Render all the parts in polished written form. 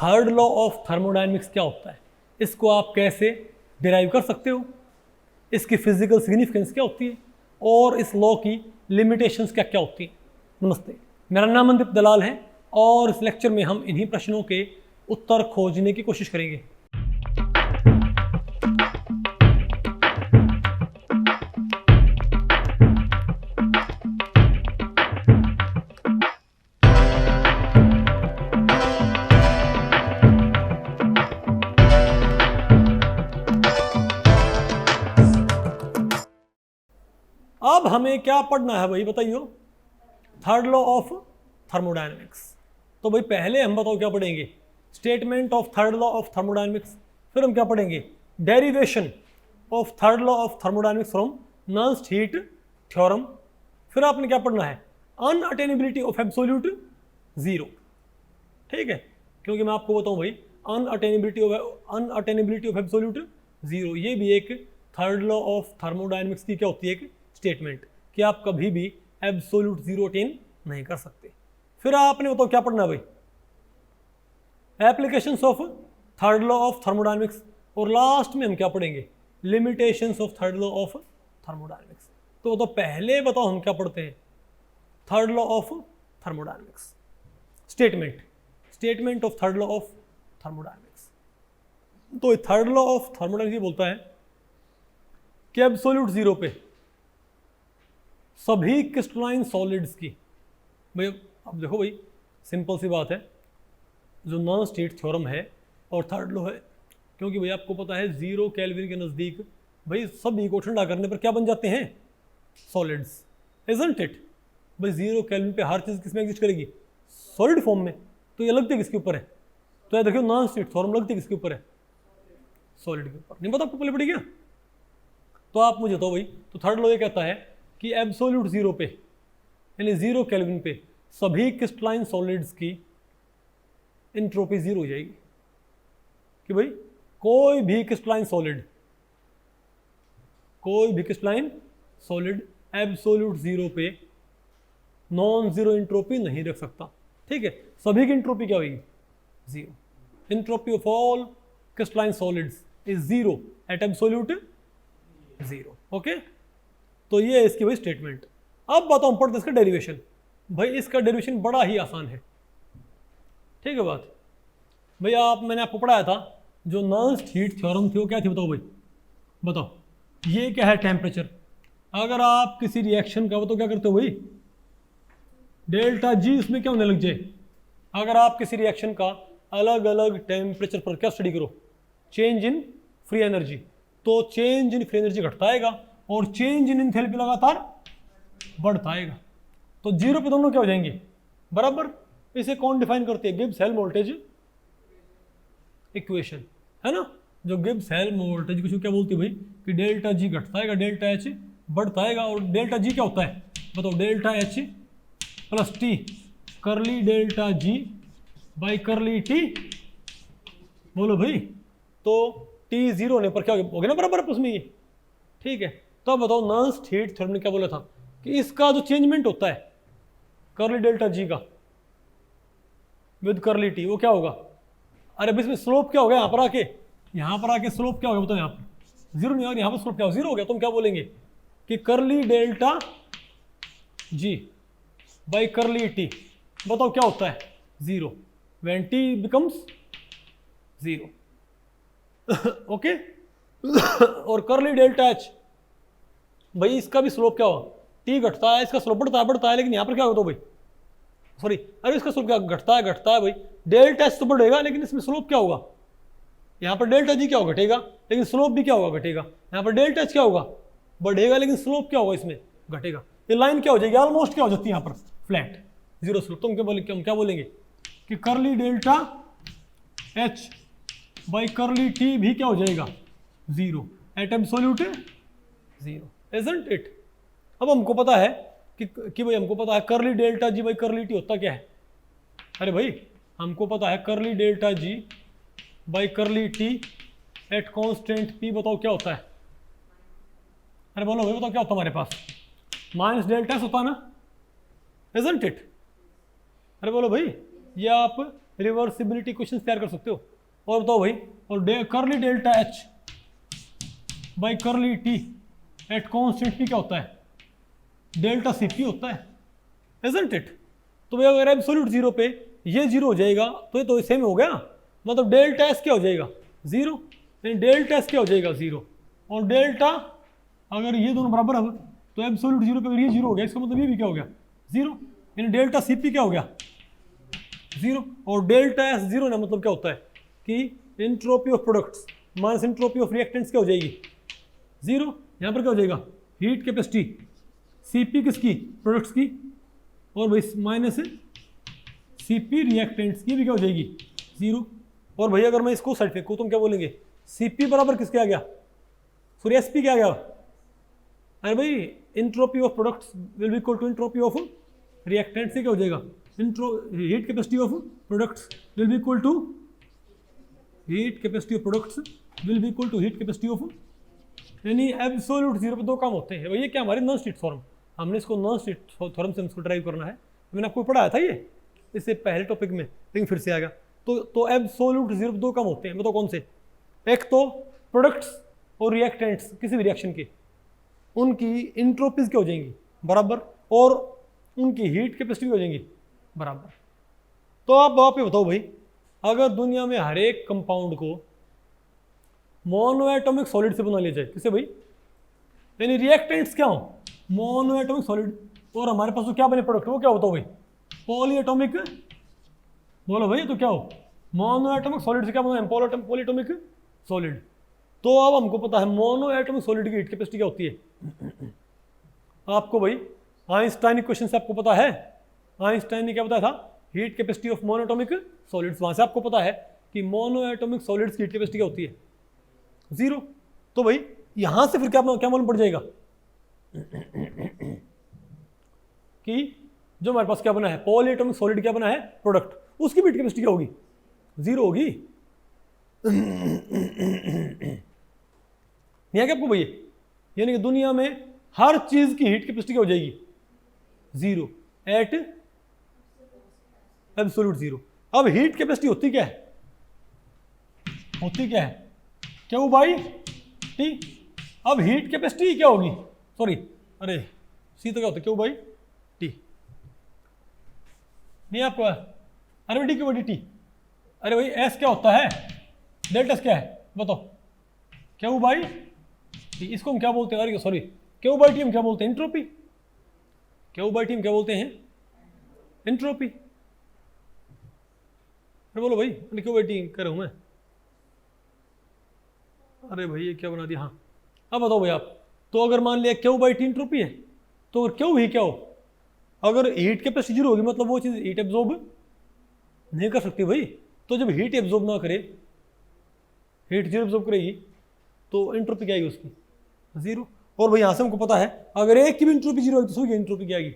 Third law of thermodynamics क्या होता है, इसको आप कैसे डिराइव कर सकते हो, इसकी फिजिकल सिग्निफिकेंस क्या होती है और इस लॉ की लिमिटेशंस क्या क्या होती हैं। नमस्ते, मेरा नाम मनदीप दलाल है और इस लेक्चर में हम इन्हीं प्रश्नों के उत्तर खोजने की कोशिश करेंगे। अब हमें क्या पढ़ना है भाई बताइए, थर्ड लॉ ऑफ थर्मोडायनेमिक्स। तो भाई पहले हम बताओ क्या पढ़ेंगे, statement of third law of thermodynamics, फिर हम क्या पढ़ेंगे, derivation of third law of thermodynamics from Nernst heat theorem, फिर आपने क्या पढ़ना है, अनअटेनेबिलिटी ऑफ एब्सोल्यूट जीरो। ठीक है, क्योंकि मैं आपको बताऊं भाई अनअटेनेबिलिटी ऑफ एब्सोल्यूट जीरो, ये भी एक थर्ड लॉ ऑफ थर्मोडायनेमिक्स की क्या होती है, एक स्टेटमेंट कि आप कभी भी एब्सोल्यूट जीरो अटेन नहीं कर सकते। फिर आपने बताओ क्या पढ़ना है भाई, applications of third law of thermodynamics, और लास्ट में हम क्या पढ़ेंगे, limitations of third law of thermodynamics. तो पहले बताओ हम क्या पढ़ते हैं, third law of thermodynamics, statement of third law of thermodynamics. तो थर्ड लॉ ऑफ थर्मोडायनेमिक्स बोलता है कि एब्सोल्यूट जीरो पे सभी क्रिस्टलाइन सॉलिड्स की, भाई अब देखो भाई सिंपल सी बात है, जो नॉन स्टेट थ्योरम है और थर्ड लॉ है, क्योंकि भाई आपको पता है 0 केल्विन के नज़दीक भाई सभी को ठंडा करने पर क्या बन जाते हैं, सॉलिड्स, इजंट इट। भाई 0 केल्विन पे हर चीज़ किसमें एग्जिस्ट करेगी, सॉलिड फॉर्म में। तो ये लगती है किसके ऊपर है, तो ये देखो नॉन स्टेट थ्योरम लगती है किसके ऊपर है, सॉलिड के ऊपर। नहीं पता आपको पहले पड़ी क्या, तो आप मुझे बताओ भाई। तो थर्ड लॉ ये कहता है कि एब्सोल्यूट जीरो पे यानी 0 केल्विन पे सभी क्रिस्टलाइन सॉलिड्स की एंट्रोपी जीरो हो जाएगी, कि भाई कोई भी क्रिस्टलाइन सॉलिड एब्सोल्यूट जीरो पे नॉन जीरो एंट्रोपी नहीं रख सकता। ठीक है, सभी की एंट्रोपी क्या होगी, zero. Entropy of all crystalline solids is zero at absolute zero. Okay, तो ये है इसकी भाई स्टेटमेंट। अब बताओ पढ़ते इसका डेरिवेशन। भाई इसका डेरिवेशन बड़ा ही आसान है, ठीक है बात। भाई मैंने आपको पढ़ाया था जो नर्न्स्ट हीट थ्योरम थी वो क्या थी, बताओ भाई, बताओ ये क्या है, टेम्परेचर। अगर आप किसी रिएक्शन का तो क्या करते हो भाई, डेल्टा जी उसमें क्या होने लग जाए, अगर आप किसी रिएक्शन का अलग अलग टेम्परेचर पर क्या स्टडी करो, चेंज इन फ्री एनर्जी, तो चेंज इन फ्री एनर्जी घटता आएगा और चेंज इन एंथैल्पी लगातार बढ़ता आएगा। तो जीरो पे दोनों क्या हो जाएंगे, बराबर। इसे कौन डिफाइन करते हैं, गिब्स हेल्महोल्ट्ज़ इक्वेशन, है ना। जो गिब्स हेल्महोल्ट्ज़ इक्वेशन क्या बोलती है भाई, कि डेल्टा जी घटता आएगा, डेल्टा एच बढ़ता आएगा, और डेल्टा जी क्या होता है बताओ, डेल्टा एच प्लस टी करली delta G by curly T, बोलो भाई। तो टी जीरो होने पर क्या हो गया ना, बराबर उसमें ये। ठीक है, तो अब बताओ नर्न्स्ट हीट थ्योरम ने क्या बोला था कि इसका जो चेंजमेंट होता है करली डेल्टा जी का विद करली टी, वो क्या होगा, अरे इसमें स्लोप क्या हो गया, यहाँ पर आके स्लोप क्या हो गया बताओ, यहाँ पर जीरो नहीं होगा, यहाँ पर स्लोप क्या हो, जीरो हो गया। तुम क्या बोलेंगे कि curly delta G by curly T, बताओ क्या होता है, zero, when T becomes zero. Okay, और करली डेल्टा एच, भाई इसका भी स्लोप क्या होगा, टी घटता है, इसका स्लोप बढ़ता है, लेकिन यहाँ पर क्या होता है भाई, सॉरी अरे इसका स्लोप क्या घटता है भाई, डेल्टा एच तो बढ़ेगा, लेकिन इसमें स्लोप क्या होगा, यहाँ पर डेल्टा जी क्या होगा, घटेगा, लेकिन स्लोप भी क्या होगा, घटेगा। यहाँ पर डेल्टा एच क्या होगा, बढ़ेगा, लेकिन स्लोप क्या होगा, इसमें घटेगा। ये लाइन क्या हो जाएगी, ऑलमोस्ट क्या हो जाती है यहाँ पर, फ्लैट, जीरो स्लोप। तुम क्या बोलेंगे कि curly delta H by curly T भी क्या हो जाएगा, zero at absolute zero, isn't it. अब हमको पता है कि भाई हमको पता है करली delta G by curly T होता क्या है, अरे भाई हमको पता है करली delta G by curly T at constant P, बताओ क्या होता है, अरे बोलो भाई बताओ क्या होता है हमारे पास, माइनस डेल्टा एस होता है ना, इजंट इट। अरे बोलो भाई, ये आप रिवर्सिबिलिटी क्वेश्चन तैयार कर सकते हो। और बताओ भाई, और करली delta H by curly T at constant P क्या होता है? डेल्टा सी पी होता है, इजंट इट? तो भाई अगर एब्सोल्यूट जीरो पे ये जीरो हो जाएगा तो ये तो सेम हो गया, मतलब डेल्टा एस क्या हो जाएगा? जीरो। यानी डेल्टा एस क्या हो जाएगा? जीरो। और डेल्टा अगर ये दोनों बराबर अब तो एब्सोल्यूट जीरो पे अगर ये जीरो हो गया, इसका मतलब ये भी क्या हो गया? जीरो। यानी डेल्टा सी पी क्या हो गया? जीरो। और डेल्टा एस जीरो ना मतलब क्या होता है कि entropy of products minus entropy of reactants क्या हो जाएगी? जीरो। यहाँ पर क्या हो जाएगा? हीट कैपेसिटी सीपी किसकी? प्रोडक्ट्स की, और भाई माइनस सीपी रिएक्टेंट्स की भी क्या हो जाएगी? जीरो। और भाई अगर मैं इसको साइड फेंकूँ तो क्या बोलेंगे? सीपी बराबर किसके आ गया? सॉरी एसपी क्या आ गया? अरे भाई entropy of products will be equal to entropy of reactants से क्या हो जाएगा? Heat capacity of products will be equal to heat capacity of products will be equal to heat capacity of, यानी absolute zero पे दो काम होते हैं। ये क्या हमारी नॉन स्ट्रिक्ट फॉर्म, हमने इसको नॉन स्ट्रिक्ट फॉर्म से इसको ड्राइव करना है। मैंने आपको पढ़ाया था ये इससे पहले टॉपिक में, लेकिन फिर से आ गया। तो एब्सोल्यूट जीरो पे दो काम होते हैं, बताओ कौन से? एक तो प्रोडक्ट्स और रिएक्टेंट्स किसी भी रिएक्शन के, उनकी इंट्रोपीज क्या हो जाएंगी? बराबर, और उनकी हीट कैपेसिटी हो जाएंगी बराबर। तो आप ये बताओ भाई, अगर दुनिया में हर एक कंपाउंड को मोनोएटॉमिक सॉलिड से बना लिया जाए, किसे भाई? यानी रिएक्टेंट्स क्या हो? मोनोएटॉमिक सॉलिड, और हमारे पास तो क्या बने प्रोडक्ट, वो क्या होता हो भाई? पॉलीएटॉमिक। बोलो भाई तो क्या हो? मोनोएटॉमिक सॉलिड से क्या बना है? Polyatomic solid. तो अब हमको पता है मोनोएटॉमिक सॉलिड की हीट कैपेसिटी क्या होती है। आपको भाई आइंस्टाइन इक्वेशन से आपको पता है, आइंस्टाइन ने क्या बताया था? Heat capacity of monoatomic solids. वहां से आपको पता है कि मोनोएटॉमिक सॉलिड्स की हीट कैपेसिटी क्या होती है? जीरो। तो भाई यहां से फिर क्या मालूम पड़ जाएगा कि जो हमारे पास क्या बना है? पॉलीएटॉमिक सॉलिड क्या बना है? प्रोडक्ट, उसकी हीट कैपेसिटी क्या होगी? जीरो होगी। नहीं है क्या आपको भैया? यानी कि दुनिया में हर चीज की हीट कैपेसिटी क्या हो जाएगी? Zero at absolute zero. अब हीट कैपेसिटी होती क्या है? होती क्या है? क्यों भाई? टी। अब हीट कैपेसिटी क्या होगी? सॉरी, अरे सी तो क्या होता है? क्यों भाई? टी। नहीं आपको? अरे भाई टी क्यों भाई? टी। अरे भाई एस क्या होता है? डेल्टा एस क्या है बताओ? क्यों भाई? टी। इसको हम क्या बोलते हैं? अरे सॉरी, क्यों बाई टी हम क्या बोलते हैं? इंट्रोपी। क्यों बाई टी हम क्या बोलते हैं? इंट्रोपी। अरे बोलो भाई, क्यों बाई टी कर रहा हूं मैं? अरे भाई ये क्या बना दिया? हाँ अब बताओ भाई आप, तो अगर मान लिया क्यू बाई टी इंट्रोपी है, तो क्यू ही क्या हो? अगर हीट कैपेसिटी जीरो होगी मतलब वो चीज़ हीट एब्जॉर्ब नहीं कर सकती भाई। तो जब हीट एब्जॉर्ब ना करे, हीट जीरो एब्जॉर्ब करेगी, तो इंट्रोपी क्या आएगी उसकी? जीरो। और भाई यहाँ से हमको पता है अगर एक की भी इंट्रोपी जीरो है तो उसकी इंट्रोपी क्या आएगी?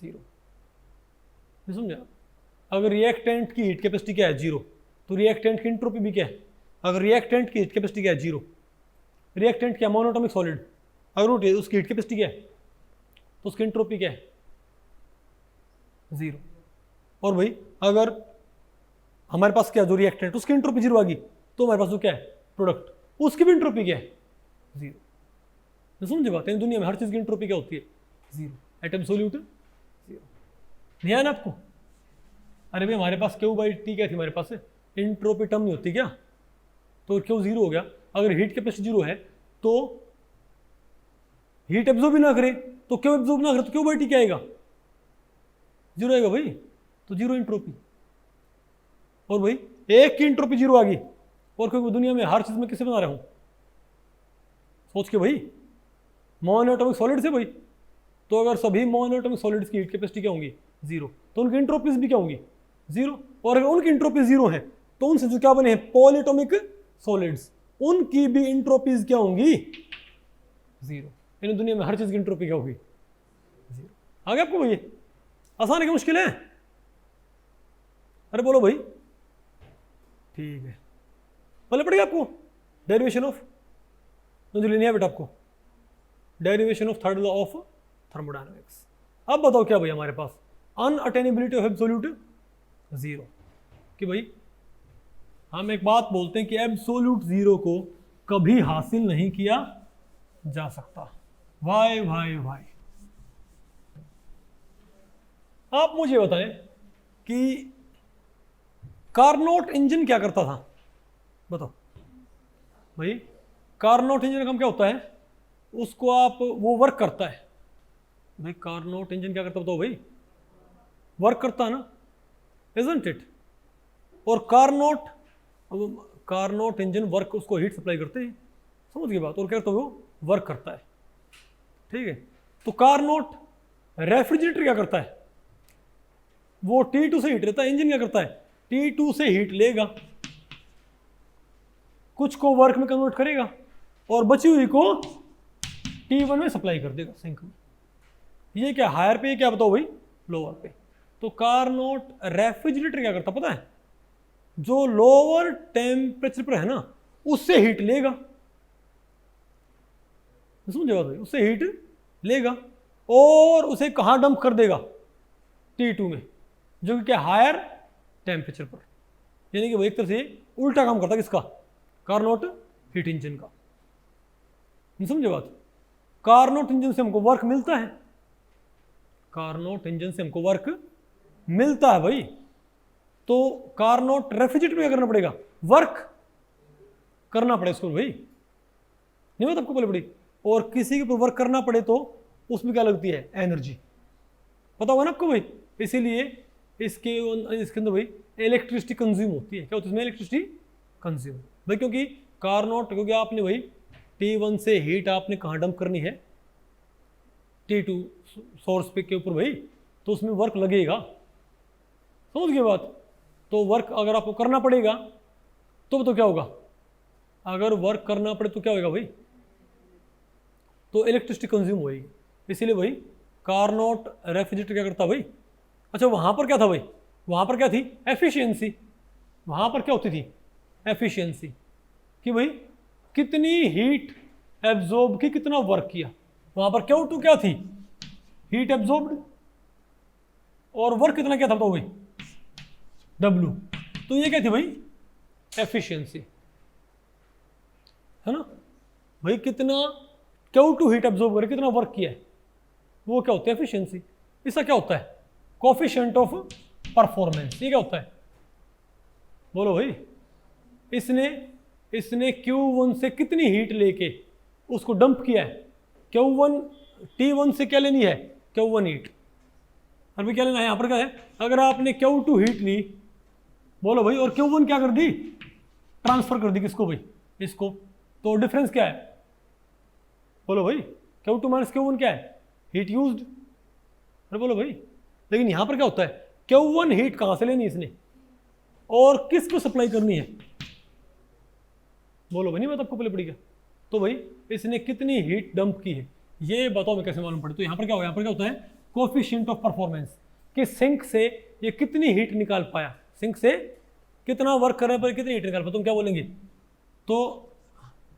जीरो। समझा? अगर रिएक्टेंट की हीट कैपेसिटी क्या है? जीरो, तो रिएक्टेंट की इंट्रोपी भी क्या है? अगर रिएक्टेंट की हीट कैपेसिटी क्या है? जीरो। रिएक्टेंट क्या? Monoatomic solid. अगर उसकी हीट कैपेसिटी क्या है तो उसकी इंट्रोपी क्या है? जीरो। और भाई अगर हमारे पास क्या जो रिएक्टेंट उसकी इंट्रोपी जीरो आ गई, तो हमारे पास जो क्या है? प्रोडक्ट, उसकी भी इंट्रोपी क्या है? जीरो। समझे बात? दुनिया में हर चीज की इंट्रोपी क्या होती है? Zero at absolute zero. नहीं आया ना आपको? अरे भाई हमारे पास क्यू बाई टी क्या थी? हमारे पास इंट्रोपी टर्म नहीं होती क्या? तो क्यू जीरो हो गया। अगर हीट कैपेसिटी जीरो है तो हीट एब्जॉर्ब भी ना करे, तो क्यू एब्जॉर्ब ना करे तो क्यू बाई टी क्या आएगा? जीरो आएगा भाई। तो जीरो इंट्रोपी। और भाई एक की इंट्रोपी जीरो आ गई, और क्योंकि दुनिया में हर चीज में किसे बना रहा हूं? सोच के भाई, मोनोएटॉमिक सॉलिड से भाई। तो अगर सभी मोनोएटॉमिक सॉलिड्स की हीट कैपेसिटी क्या होंगी? जीरो, तो उनकी इंट्रोपीज भी क्या होंगी? जीरो। और अगर उनकी इंट्रोपी जीरो है तो उनसे जो क्या बने हैं? पॉलीएटॉमिक सॉलिड्स, उनकी भी इंट्रोपीज क्या होंगी? जीरो। यानी दुनिया में हर चीज की इंट्रोपी क्या होगी? जीरो। आ गया आपको भाई? आसान है कि मुश्किल है? अरे बोलो भाई। ठीक है, पहले पड़ेगा आपको डेरिवेशन ऑफ, जो लेनी है बेटा आपको, derivation of third law of thermodynamics. अब बताओ क्या भाई हमारे पास? अनअटेनेबिलिटी ऑफ एब्सोल्यूट जीरो। कि भाई हम एक बात बोलते हैं कि एब्सोल्यूट जीरो को कभी हासिल नहीं किया जा सकता। Why why why. आप मुझे बताएं कि कार्नोट इंजन क्या करता था, बताओ भाई। कार्नोट इंजन का काम क्या होता है, उसको आप वो वर्क करता है भाई। कार्नोट इंजन क्या करता है बताओ भाई, वर्क करता है ना, इजंट इट। और कार्नोट इंजन वर्क, उसको हीट सप्लाई करते हैं, समझ गए बात। और क्या करता है वो वर्क करता है, ठीक है। तो कार्नोट रेफ्रिजरेटर क्या करता है, वो T2 से हीट लेता है। इंजन क्या करता है, T2 से हीट लेगा, कुछ को वर्क में कन्वर्ट करेगा और बची हुई को T1 में सप्लाई कर देगा सिंक में। ये क्या हायर पे, क्या बताओ भाई लोअर पे। तो कार्नोट रेफ्रिजरेटर क्या करता पता है, जो लोअर टेम्परेचर पर है ना उससे हीट लेगा, समझे बात भाई, उससे हीट लेगा और उसे कहां डंप कर देगा, T2 में, जो कि क्या हायर टेम्परेचर पर। यानी कि वो एक तरह से उल्टा काम करता है किसका, कार्नोट हीट इंजन का। समझे बात। कार्नोट इंजन से हमको वर्क मिलता है, कार्नोट इंजन से हमको वर्क मिलता है भाई। तो कार्नोट रेफ्रिजरेटर में क्या करना पड़ेगा, वर्क करना पड़ेगा इसको भाई, नहीं बात आपको पहले पड़ी। और किसी के ऊपर वर्क करना पड़े तो उसमें क्या लगती है, एनर्जी, पता होगा ना आपको भाई। इसीलिए इसके अंदर भाई इलेक्ट्रिसिटी कंज्यूम होती है। क्या होती है इसमें, इलेक्ट्रिसिटी कंज्यूम भाई, क्योंकि कार्नोट, क्योंकि आपने भाई T1 से हीट आपने कहाँ डंप करनी है, T2 सोर्स पे के ऊपर भाई, तो उसमें वर्क लगेगा, समझ गए बात। तो वर्क अगर आपको करना पड़ेगा तो क्या होगा, अगर वर्क करना पड़े तो क्या होगा भाई, तो इलेक्ट्रिसिटी कंज्यूम होगी। इसीलिए भाई कार्नोट रेफ्रिजरेटर क्या करता भाई। अच्छा वहां पर क्या था भाई, वहां पर क्या थी, एफिशिएंसी। वहां पर क्या होती थी, एफिशिएंसी, कि भाई कितनी हीट एब्जॉर्ब की, कितना वर्क किया। वहां पर Q2 क्या थी, हीट एब्जॉर्ब्ड, और वर्क कितना क्या था बताओ भाई, W। तो ये क्या थी भाई, एफिशिएंसी, है ना भाई। कितना Q2 हीट एब्जॉर्ब करे, कितना वर्क किया है, वो क्या होता है, एफिशिएंसी। इसका क्या होता है, कोफिशिएंट ऑफ परफॉर्मेंस। ये क्या होता है, बोलो भाई। इसने Q1 से कितनी हीट लेके उसको डंप किया है, T1 से क्या लेनी है, Q1 हीट। अभी क्या लेना है, यहां पर क्या है, अगर आपने Q2 हीट ली, बोलो भाई, और Q1 क्या कर दी, ट्रांसफर कर दी किसको भाई, इसको, तो डिफरेंस क्या है, बोलो भाई। Q2 माइनस Q1 क्या है, हीट यूज्ड। अरे बोलो भाई, लेकिन यहां पर क्या होता है, Q1 हीट कहां से लेनी इसने और किसको सप्लाई करनी है, बोलो भाई, नहीं बात आपको पहले पड़ी क्या। तो भाई इसने कितनी हीट डंप की है, ये बताओ मैं कैसे मालूम पड़े। तो यहां पर क्या होगा, यहां पर क्या होता है, कोफिशिएंट ऑफ परफॉर्मेंस, कि सिंक से ये कितनी हीट निकाल पाया, सिंक से कितना वर्क करने पर कितनी हीट निकाल पाया, तुम क्या बोलेंगे। तो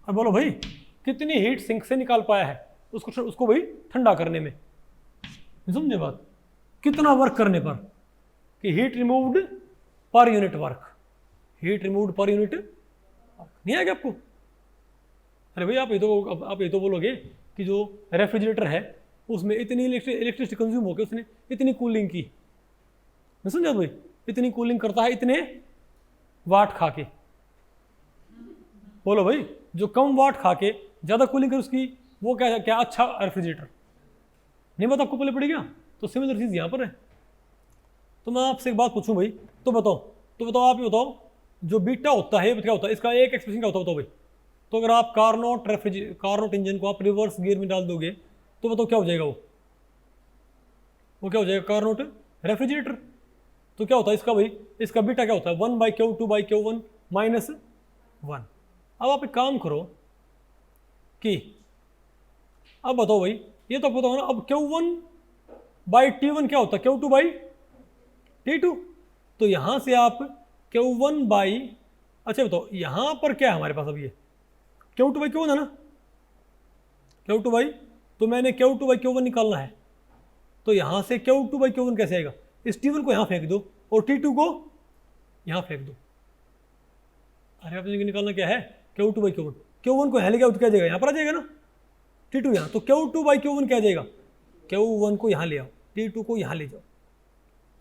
अब बोलो भाई, कितनी हीट सिंक से निकाल पाया है, उसको भाई ठंडा करने में, समझे बात, कितना वर्क करने पर, कि heat removed per unit work, heat removed per unit work. नहीं आएगा आपको। अरे भाई आप ये तो बोलोगे कि जो रेफ्रिजरेटर है उसमें इतनी इलेक्ट्रिसिटी कंज्यूम होकर उसने इतनी कूलिंग की, नहीं समझा भाई, इतनी कूलिंग करता है इतने वाट खा के। बोलो भाई, जो कम वाट खा के ज्यादा कूलिंग कर उसकी, वो क्या क्या अच्छा रेफ्रिजरेटर, नहीं बात आपको पहले पड़ी क्या। तो सिमिलर चीज यहां पर है। तो मैं आपसे एक बात पूछूं भाई, तो बताओ आप ही बताओ, जो बीटा होता है क्या होता है, इसका एक एक्सप्रेशन क्या होता है बताओ भाई। तो अगर आप कार्नोट इंजन को आप रिवर्स गियर में डाल दोगे तो बताओ क्या हो जाएगा, वो क्या हो जाएगा, कार्नोट रेफ्रिजरेटर। तो क्या होता है इसका भाई, इसका बीटा क्या होता है, 1/Q2/Q1 -1। अब आप एक काम करो कि अब बताओ भाई, ये तो बताओ ना, अब Q1/T1 क्या होता है, Q2/T2। तो यहां से आप Q1 अच्छा बताओ यहां पर क्या है हमारे पास, अब ये Q2/Q1 है ना, Q2 तो मैंने Q2/Q1 निकालना है। तो यहां से Q2/Q1 कैसे आएगा, इस T1 को यहां फेंक दो और T2 को यहाँ फेंक दो। अरे आपने निकालना क्या है, Q2 बाई Q1, Q1 को यहाँ लेके आओ तो क्या जाएगा, यहाँ पर आ जाएगा ना, T2 यहाँ, तो Q2 बाई Q1 क्या जाएगा, Q1 को यहाँ ले आओ, T2 को यहाँ ले जाओ,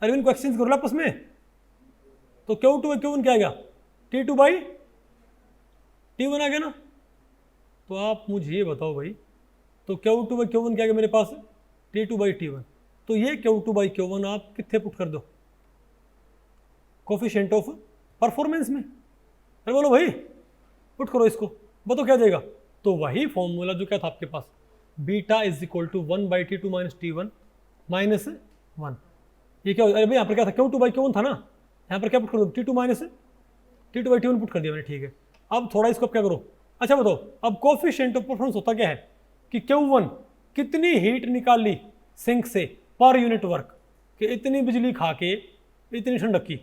अरे इनको एक्सचेंज करो आपस में, तो Q2 बाई Q1 क्या आएगा, T2 बाई T1 आ गया ना। तो आप मुझे ये बताओ भाई, तो Q2 बाई Q1 क्या आएगा मेरे पास, T2 बाई T1, तो ये Q2 बाई Q1 आप कितने पुट कर दो, कोफिशिएंट ऑफ परफॉर्मेंस में, अरे बोलो भाई पुट करो इसको, बताओ क्या जाएगा, तो वही फॉर्मूला जो क्या था आपके पास, beta is equal to 1 by T2 minus T1 minus 1, ये क्या, अरे भाई यहाँ पर क्या था, Q2 बाई Q1 था ना, यहाँ पर क्या पुट कर दो, T2 minus T2 by T1 put कर दिया मैंने, ठीक है। अब थोड़ा इसको क्या करो, अच्छा बताओ, अब कोफिशिएंट ऑफ परफॉर्मेंस होता क्या है कि Q1 कितनी हीट निकाल ली सिंक से पर यूनिट वर्क, कि इतनी बिजली खा के इतनी ठंडक की,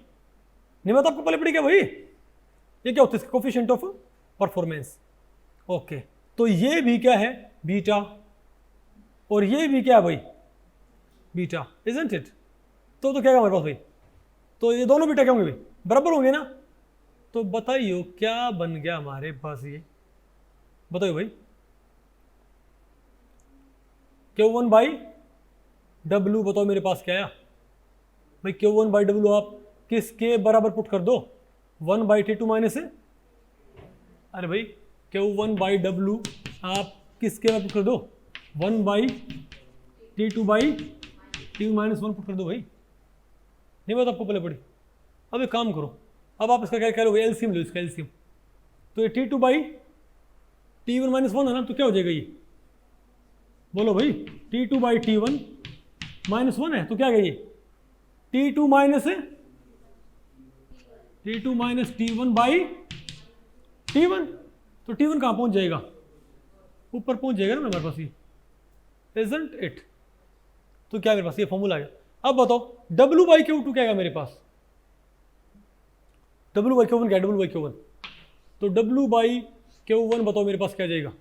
नहीं बता आपको पहले पड़ी क्या भाई, ये क्या होता है कोफिशिएंट ऑफ परफॉर्मेंस। ओके, तो ये भी क्या है बीटा, और ये भी क्या है भाई बीटा, इजंट इट, तो क्या हमारे पास भाई, तो ये दोनों बीटा क्या होंगे भाई, बराबर होंगे ना। तो बताइए क्या बन गया हमारे पास, ये बताइए भाई, Q1 बाई W, बताओ मेरे पास क्या आया भाई, Q1 बाई W आप किसके बराबर पुट कर दो, 1 बाई T2 माइनस, अरे भाई Q1 बाई W आप किसके बराबर पुट कर दो, 1 by T2 by T minus 1 put कर दो भाई, नहीं बात आपको पहले पड़ी। अब एक काम करो, अब आप इसका क्या कह लोगे, एलसीएम लो इसका एलसीएम, तो ये T2 बाई T1 माइनस 1 है ना, तो क्या हो जाएगा ये, बोलो भाई T2 बाई T1 माइनस 1 है, तो क्या है ये T2 minus T1 by T1, तो T1 कहाँ पहुंच जाएगा, ऊपर पहुंच जाएगा ना हमारे पास ये, इजंट इट। तो क्या मेरे पास ये फॉर्मूला आ गया। अब बताओ W बाई Q2 क्या है मेरे पास, W बाई Q1 क्या है, W बाई Q1, तो W बाई Q1 बताओ मेरे पास क्या जाएगा,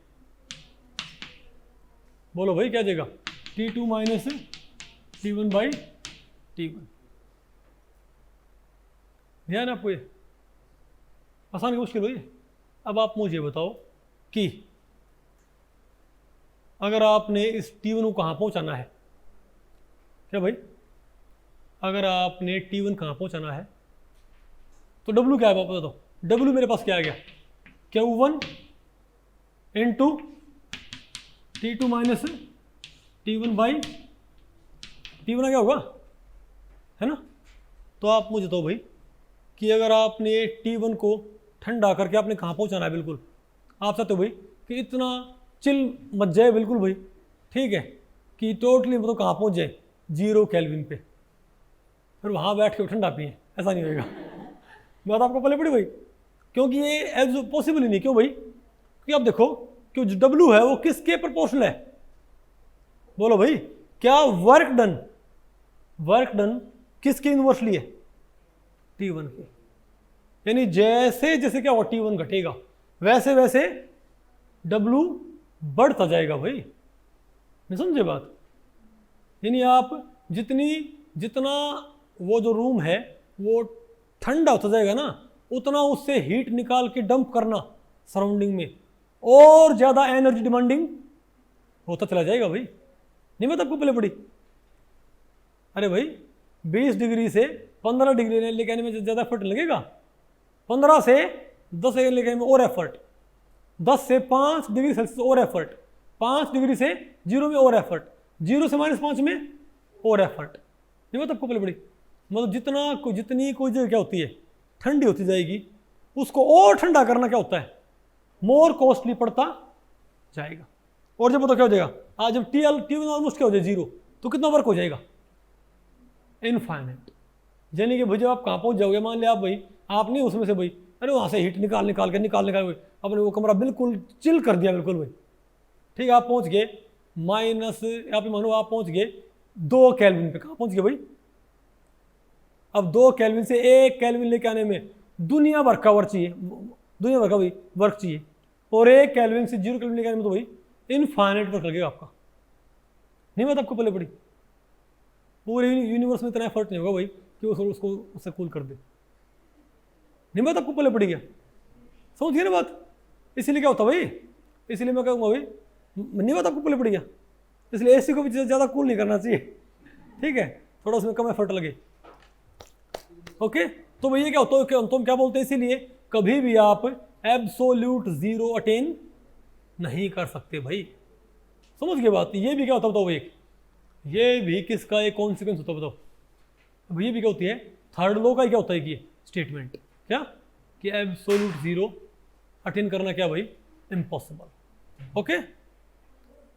बोलो भाई क्या जाएगा, T2 minus T1 by T1, ध्यान आपको, ये आसान की मुश्किल हुई। अब आप मुझे बताओ कि अगर आपने इस T1 को कहाँ पहुँचाना है, क्या भाई, अगर आपने T1 कहाँ पहुँचाना है, तो W क्या है आप बताओ, W मेरे पास क्या आ गया, Q1 into T2 minus T1 by T1 आ गया होगा, है ना। तो आप मुझे तो भाई कि अगर आपने T1 को ठंडा करके आपने कहाँ पहुँचाना है, बिल्कुल आप चाहते हो भाई कि इतना चिल मच जाए बिल्कुल भाई, ठीक है, कि टोटली मतलब कहाँ पहुँच जाए 0 केल्विन पे, फिर वहाँ बैठ के ठंडा पिए, ऐसा नहीं होएगा। बात आपको पहले पड़ी भाई, क्योंकि ये एज पॉसिबल ही नहीं, क्यों भाई, क्योंकि आप देखो कि जो W है वो किसके प्रोपोर्शनल है, बोलो भाई, क्या वर्क डन किसके इनवर्सली है, T1 के, यानी जैसे जैसे क्या हुआ T1 घटेगा वैसे वैसे W बढ़ता जाएगा भाई, नहीं समझे बात, यानी आप जितना वो जो रूम है वो ठंडा होता जाएगा ना, उतना उससे हीट निकाल के डंप करना सराउंडिंग में और ज़्यादा एनर्जी डिमांडिंग होता चला जाएगा भाई, नहीं बात आपको पहले पड़ी। अरे भाई 20 डिग्री से 15 डिग्री लेके आने में ज़्यादा एफर्ट लगेगा, 15 से 10 लेके आने में और एफर्ट, 10 से 5 डिग्री सेल्सियस और एफर्ट, 5 डिग्री से 0 में और एफर्ट, 0 से -5 में और एफर्ट, नहीं बात आपको पहले पड़ी। मतलब जितनी कोई जगह क्या होती है ठंडी होती जाएगी, उसको और ठंडा करना क्या होता है मोर कॉस्टली पड़ता जाएगा। और जब बताओ क्या हो जाएगा, आज जब T1 ऑलमोस्ट क्या हो जाए 0, तो कितना वर्क हो जाएगा, इनफाइनाइट। यानी कि भाई जब आप कहाँ पहुँच जाओगे, मान लिया आप भाई आप नहीं उसमें से भाई, अरे वहाँ से हीट निकाल के अपने वो कमरा बिल्कुल चिल कर दिया बिल्कुल भाई, ठीक है, आप पहुँच गए माइनस, आप मानो आप पहुँच गए 2 केल्विन पे, कहाँ पहुँच गए भाई, अब 2 केल्विन से 1 केल्विन लेके आने में दुनिया भर का वर्क चाहिए, दुनिया भर का भाई वर्क चाहिए, और 1 केल्विन से 0 केल्विन लेके आने में तो भाई इनफाइनाइट वर्क लगेगा आपका, नहीं बात आपको पहले पड़ी। पूरे यूनिवर्स में इतना एफर्ट नहीं होगा भाई कि उसको उससे कूल कर दे, नहीं बात आपको पहले पड़ी क्या, समझ गए ना बात। इसलिए क्या होता भाई, इसलिए मैं कहूँगा भाई नहीं बात आपको पहले पड़ी क्या, इसलिए एसी को भी ज़्यादा कूल नहीं करना चाहिए, ठीक है, थोड़ा उसमें कम एफर्ट लगे। ओके, तो भैया क्या होता है, तुम क्या बोलते हैं, इसीलिए कभी भी आप एब्सोल्यूट जीरो अटेन नहीं कर सकते भाई, समझ गए बात। ये भी क्या होता बताओ, एक ये भी किसका एक कॉन्सिक्वेंस होता बताओ। अब ये भी क्या होती है, थर्ड लॉ का क्या होता है कि स्टेटमेंट क्या कि एब्सोल्यूट जीरो अटेन करना क्या भाई, इम्पॉसिबल। ओके,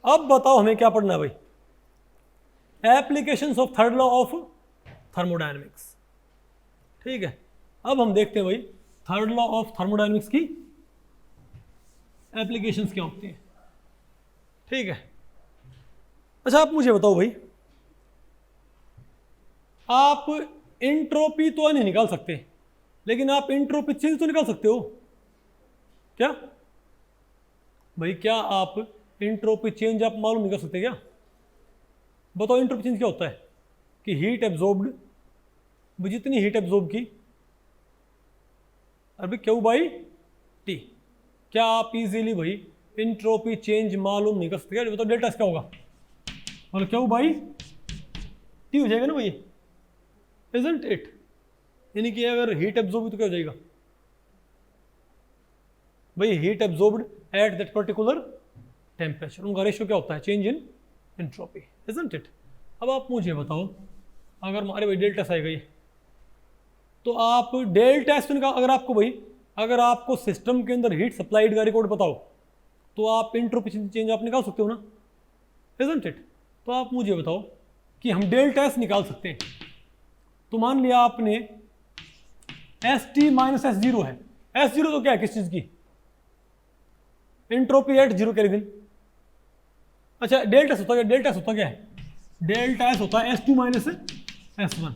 अब बताओ हमें क्या पढ़ना है भाई, applications of third law of thermodynamics. ठीक है, अब हम देखते हैं भाई थर्ड लॉ ऑफ थर्मोडायनेमिक्स की एप्लीकेशंस क्या होती हैं। ठीक है, अच्छा आप मुझे बताओ भाई, आप इंट्रोपी तो नहीं निकाल सकते, लेकिन आप इंट्रोपी चेंज तो निकाल सकते हो क्या भाई, क्या आप इंट्रोपी चेंज आप मालूम नहीं कर सकते क्या, बताओ। इंट्रोपी चेंज क्या होता है कि हीट एब्जॉर्ब्ड, जितनी हीट एब्जॉर्ब की अभी क्यू बाई टी, क्या आप इजीली भाई इंट्रोपी चेंज मालूम नहीं कर सकते क्या, बताओ डेल्टा क्या होगा, मतलब क्यू बाई टी हो जाएगा ना भाई, इजंट इट, यानी कि अगर हीट एब्जॉर्ब तो क्या हो जाएगा भाई, heat absorbed at that particular temperature, उनका रेशियो क्या होता है, change in entropy, isn't it. अब आप मुझे बताओ, अगर हमारे भाई डेल्टा आ गई, तो आप डेल्टा एस का अगर आपको भाई, अगर आपको सिस्टम के अंदर हीट सप्लाइड का रिकॉर्ड बताओ, तो आप इंट्रोपी चेंज आप निकाल सकते हो ना, इजंट इट। तो आप मुझे बताओ कि हम डेल्टा एस निकाल सकते हैं, तो मान लिया आपने S T minus S zero है, एस जीरो तो क्या है किस चीज की, इंट्रोपी एट जीरो केल्विन। अच्छा डेल्टा एस होता क्या, डेल्टा एस होता क्या है, डेल्टा एस होता है S two minus S one,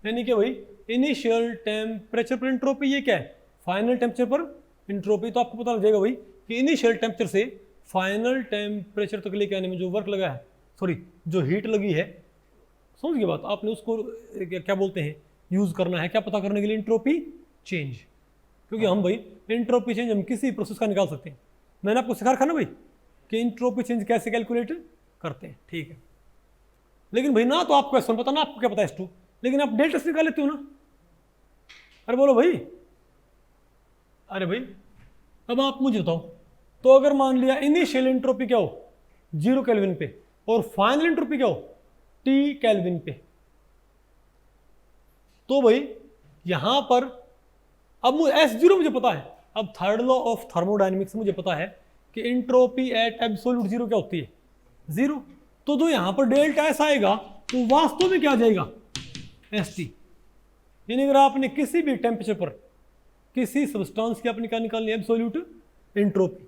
यानी कि भाई इनिशियल टेम्परेचर पर इंट्रोपी, ये क्या है फाइनल टेम्परेचर पर इंट्रोपी। तो आपको पता लग जाएगा भाई कि इनिशियल टेम्परेचर से फाइनल टेम्परेचर तक लेके आने में जो वर्क लगा है, सॉरी जो हीट लगी है, समझ गए बात, आपने उसको क्या बोलते हैं यूज करना है, क्या पता करने के लिए, इंट्रोपी चेंज। क्योंकि हम भाई इंट्रोपी चेंज हम किसी प्रोसेस का निकाल सकते हैं, मैंने आपको सिखा रखा ना भाई कि इंट्रोपी चेंज कैसे कैलकुलेट करते हैं। ठीक है, लेकिन भाई ना तो आपको एस वन पता ना आपको क्या पता एस टू, लेकिन आप डेल्टा से निकाल लेते हो ना। अरे बोलो भाई, अरे भाई अब आप मुझे बताओ, तो अगर मान लिया इनिशियल एंट्रोपी क्या हो जीरो केल्विन पे और फाइनल एंट्रोपी क्या हो टी केल्विन पे, तो भाई यहां पर अब मुझे एस जीरो मुझे पता है, अब थर्ड लॉ ऑफ थर्मोडायनेमिक्स मुझे पता है कि एंट्रोपी एट एब्सोल्यूट जीरो क्या होती है, जीरो। तो जो यहां पर डेल्टा एस आएगा तो वास्तव में क्या आ जाएगा, एस टी। यानी अगर आपने किसी भी टेम्परेचर पर किसी सब्सटेंस की आपने क्या निकालनी है, एब्सोल्यूट एंट्रोपी,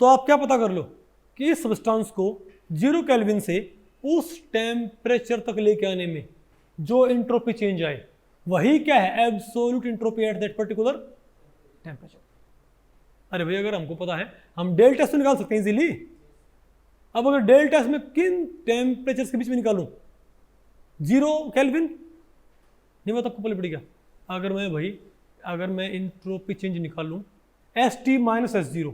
तो आप क्या पता कर लो कि इस सब्सटेंस को जीरो केल्विन से उस टेम्परेचर तक लेके आने में जो एंट्रोपी चेंज आए वही क्या है, absolute entropy at that particular temperature. अरे भाई अगर हमको पता है हम डेल्टा से निकाल सकते हैं इजीली। अब अगर डेल्टा में किन टेम्परेचर के बीच में निकालूं, जीरो केल्विन नहीं बता आपको पहले पड़ेगा, अगर मैं भाई अगर मैं इंट्रोपी चेंज निकालूं S T minus S zero,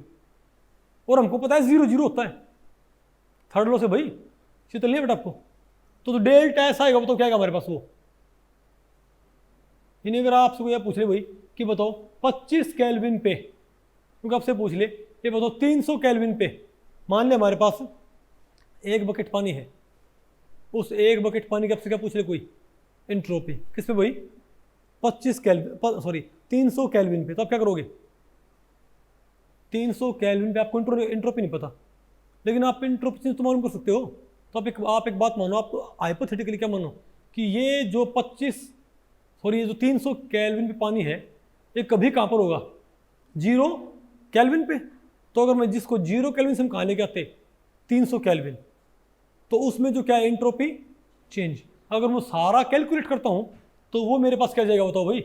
और हमको पता है जीरो जीरो होता है थर्ड लॉ से भाई, शीतल नहीं बेटा आपको, तो डेल्टा एस आएगा, बताओ क्या आएगा हमारे पास वो। यानी अगर आपसे यह पूछ ले भाई कि बताओ 25 केल्विन पे, क्योंकि आपसे पूछ ले ये बताओ 300 केल्विन पे, मान ले हमारे पास एक बकेट पानी है, उस एक बकेट पानी के आपसे क्या पूछ ले कोई एंट्रोपी किस पे भाई 25 केल्विन, सॉरी 300 केल्विन पे, तो आप क्या करोगे 300 केल्विन पे आपको एंट्रोपी नहीं पता, लेकिन आप इंट्रोपी चेंज तो मालूम कर सकते हो। तो आप एक बात मानो, आप हाइपोथेटिकली क्या मानो कि ये जो 300 केल्विन पे पानी है ये कभी कहाँ पर होगा, जीरो केल्विन पे। तो अगर मैं जिसको जीरो केल्विन से हम कहाँ लेके आते 300 केल्विन, तो उसमें जो क्या है एंट्रोपी चेंज, अगर मैं सारा कैलकुलेट करता हूँ तो वो मेरे पास क्या जाएगा बताओ भाई,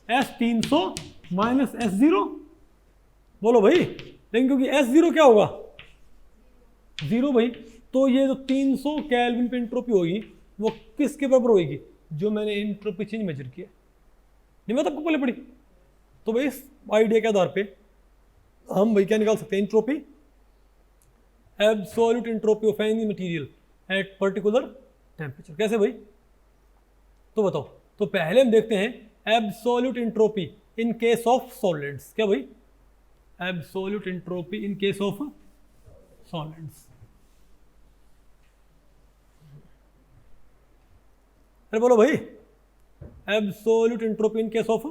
एस 300 माइनस एस जीरो, बोलो भाई। लेकिन क्योंकि एस जीरो क्या होगा जीरो भाई, तो ये जो 300 केल्विन पे एंट्रोपी होगी वो किसके बराबर होगी, जो मैंने एंट्रोपी चेंज मेजर किया। नहीं बात आपको पहले पड़ी, तो भाई इस आइडिया के आधार पे हम भाई क्या निकाल सकते हैं, entropy, absolute entropy of any material at particular temperature. कैसे भाई, तो बताओ। तो पहले हम देखते हैं absolute entropy in case of solids. क्या भाई, absolute entropy in case of solids. अरे बोलो भाई, absolute entropy in case of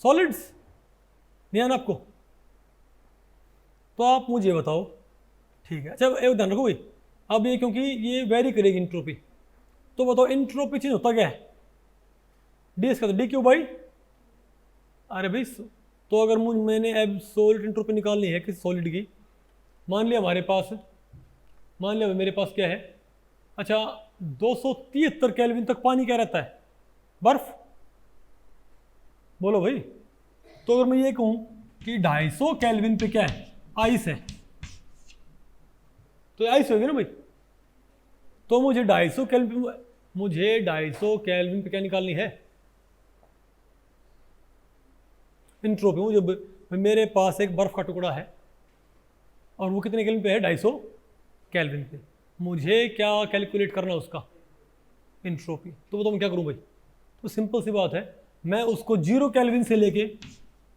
solids, नहीं आना आपको? तो आप मुझे बताओ, ठीक है। अच्छा एक ध्यान रखो भाई, अब ये क्योंकि ये वेरी करेगी इंट्रोपी, तो बताओ इंट्रोपी चेंज होता क्या है, डी एस का, तो डी क्यू बाई। अरे भाई तो अगर मैंने एब्सोल्यूट इंट्रोपी निकालनी है किसी सॉलिड की, मान लिया मेरे पास क्या है, अच्छा 273 केल्विन तक पानी क्या रहता है, बर्फ। बोलो भाई, तो अगर मैं ये कहूं कि 250 केल्विन पे क्या है, आइस है, तो आइस होगी ना भाई। तो मुझे 250 केल्विन पे क्या निकालनी है, इंट्रोपी। मुझे मेरे पास एक बर्फ का टुकड़ा है और वो कितने केल्विन पे है, 250 केल्विन पे। मुझे क्या कैलकुलेट करना उसका, इंट्रोपी। तो बताओ मैं क्या करूं भाई, तो सिंपल सी बात है, मैं उसको 0 केल्विन से लेके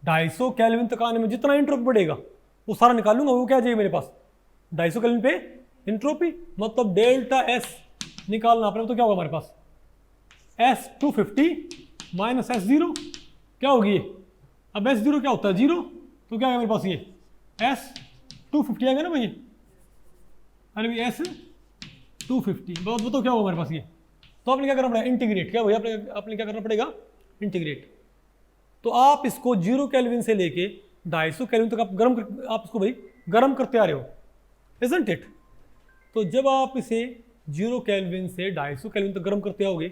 250 केल्विन तक आने में जितना इंट्रोपी बढ़ेगा वो सारा निकाल लूंगा। वो क्या आ जाएगा मेरे पास, 250 केल्विन पे इंट्रोपी, मतलब डेल्टा एस निकालना आपने। तो क्या होगा हमारे पास, S250 माइनस S0 क्या होगी। अब S0 क्या होता है, 0, तो क्या है मेरे पास ये S250 आएगा ना भाई। अरे भाई S250, बताओ क्या होगा हमारे पास ये। तो आपने क्या करना पड़ेगा, इंटीग्रेट। क्या भाई आपने क्या करना पड़ेगा, इंटीग्रेट। तो आप इसको 0 केल्विन से लेके 250 केल्विन तक आप इसको भाई गर्म करते आ रहे हो, इजंट इट। तो जब आप इसे 0 केल्विन से 250 केल्विन तक गर्म करते आओगे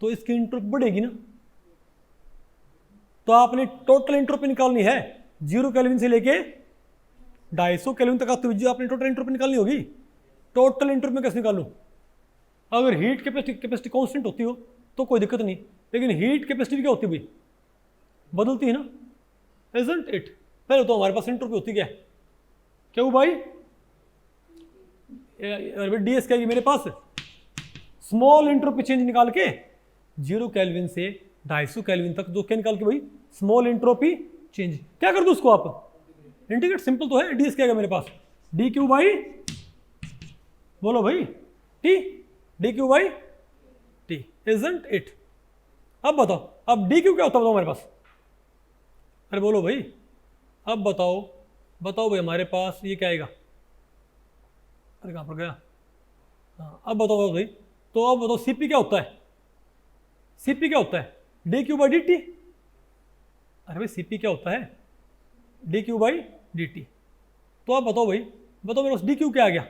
तो इसकी इंट्रोपी बढ़ेगी ना। तो आपने टोटल इंट्रोपी निकालनी है, 0 केल्विन से लेके 250 केल्विन तक आते हुए आपने टोटल इंट्रोपी निकालनी होगी। टोटल इंट्रोपी में कैसे निकालूं, अगर हीट कैपेसिटी कांस्टेंट होती हो तो कोई दिक्कत नहीं, लेकिन हीट कैपेसिटी क्या होती है भाई, बदलती है ना, इजंट इट। पहले तो हमारे पास इंट्रोपी होती क्या है, क्या वो भाई, डी एस क्या है मेरे पास, स्मॉल इंट्रोपी चेंज निकाल के 0 केल्विन से 250 केल्विन तक जो क्या निकाल के भाई, स्मॉल इंट्रोपी चेंज। क्या कर दो उसको आप, इंटीग्रेट। सिंपल तो है, डी एस क्या है मेरे पास, डी क्यू बाई, बोलो भाई, T, D Q by T, isn't it. अब बताओ, अब डी क्यू क्या होता है बताओ हमारे पास, अरे बोलो भाई, अब बताओ भाई हमारे पास ये क्या आएगा, अरे कहाँ पर गया, हाँ अब बताओ भाई। तो अब बताओ सीपी क्या होता है, सीपी क्या होता है, D Q by D T. अरे भाई सीपी क्या होता है, D Q by D T. तो आप बताओ भाई, बताओ मेरे पास डी क्यू क्या आ गया।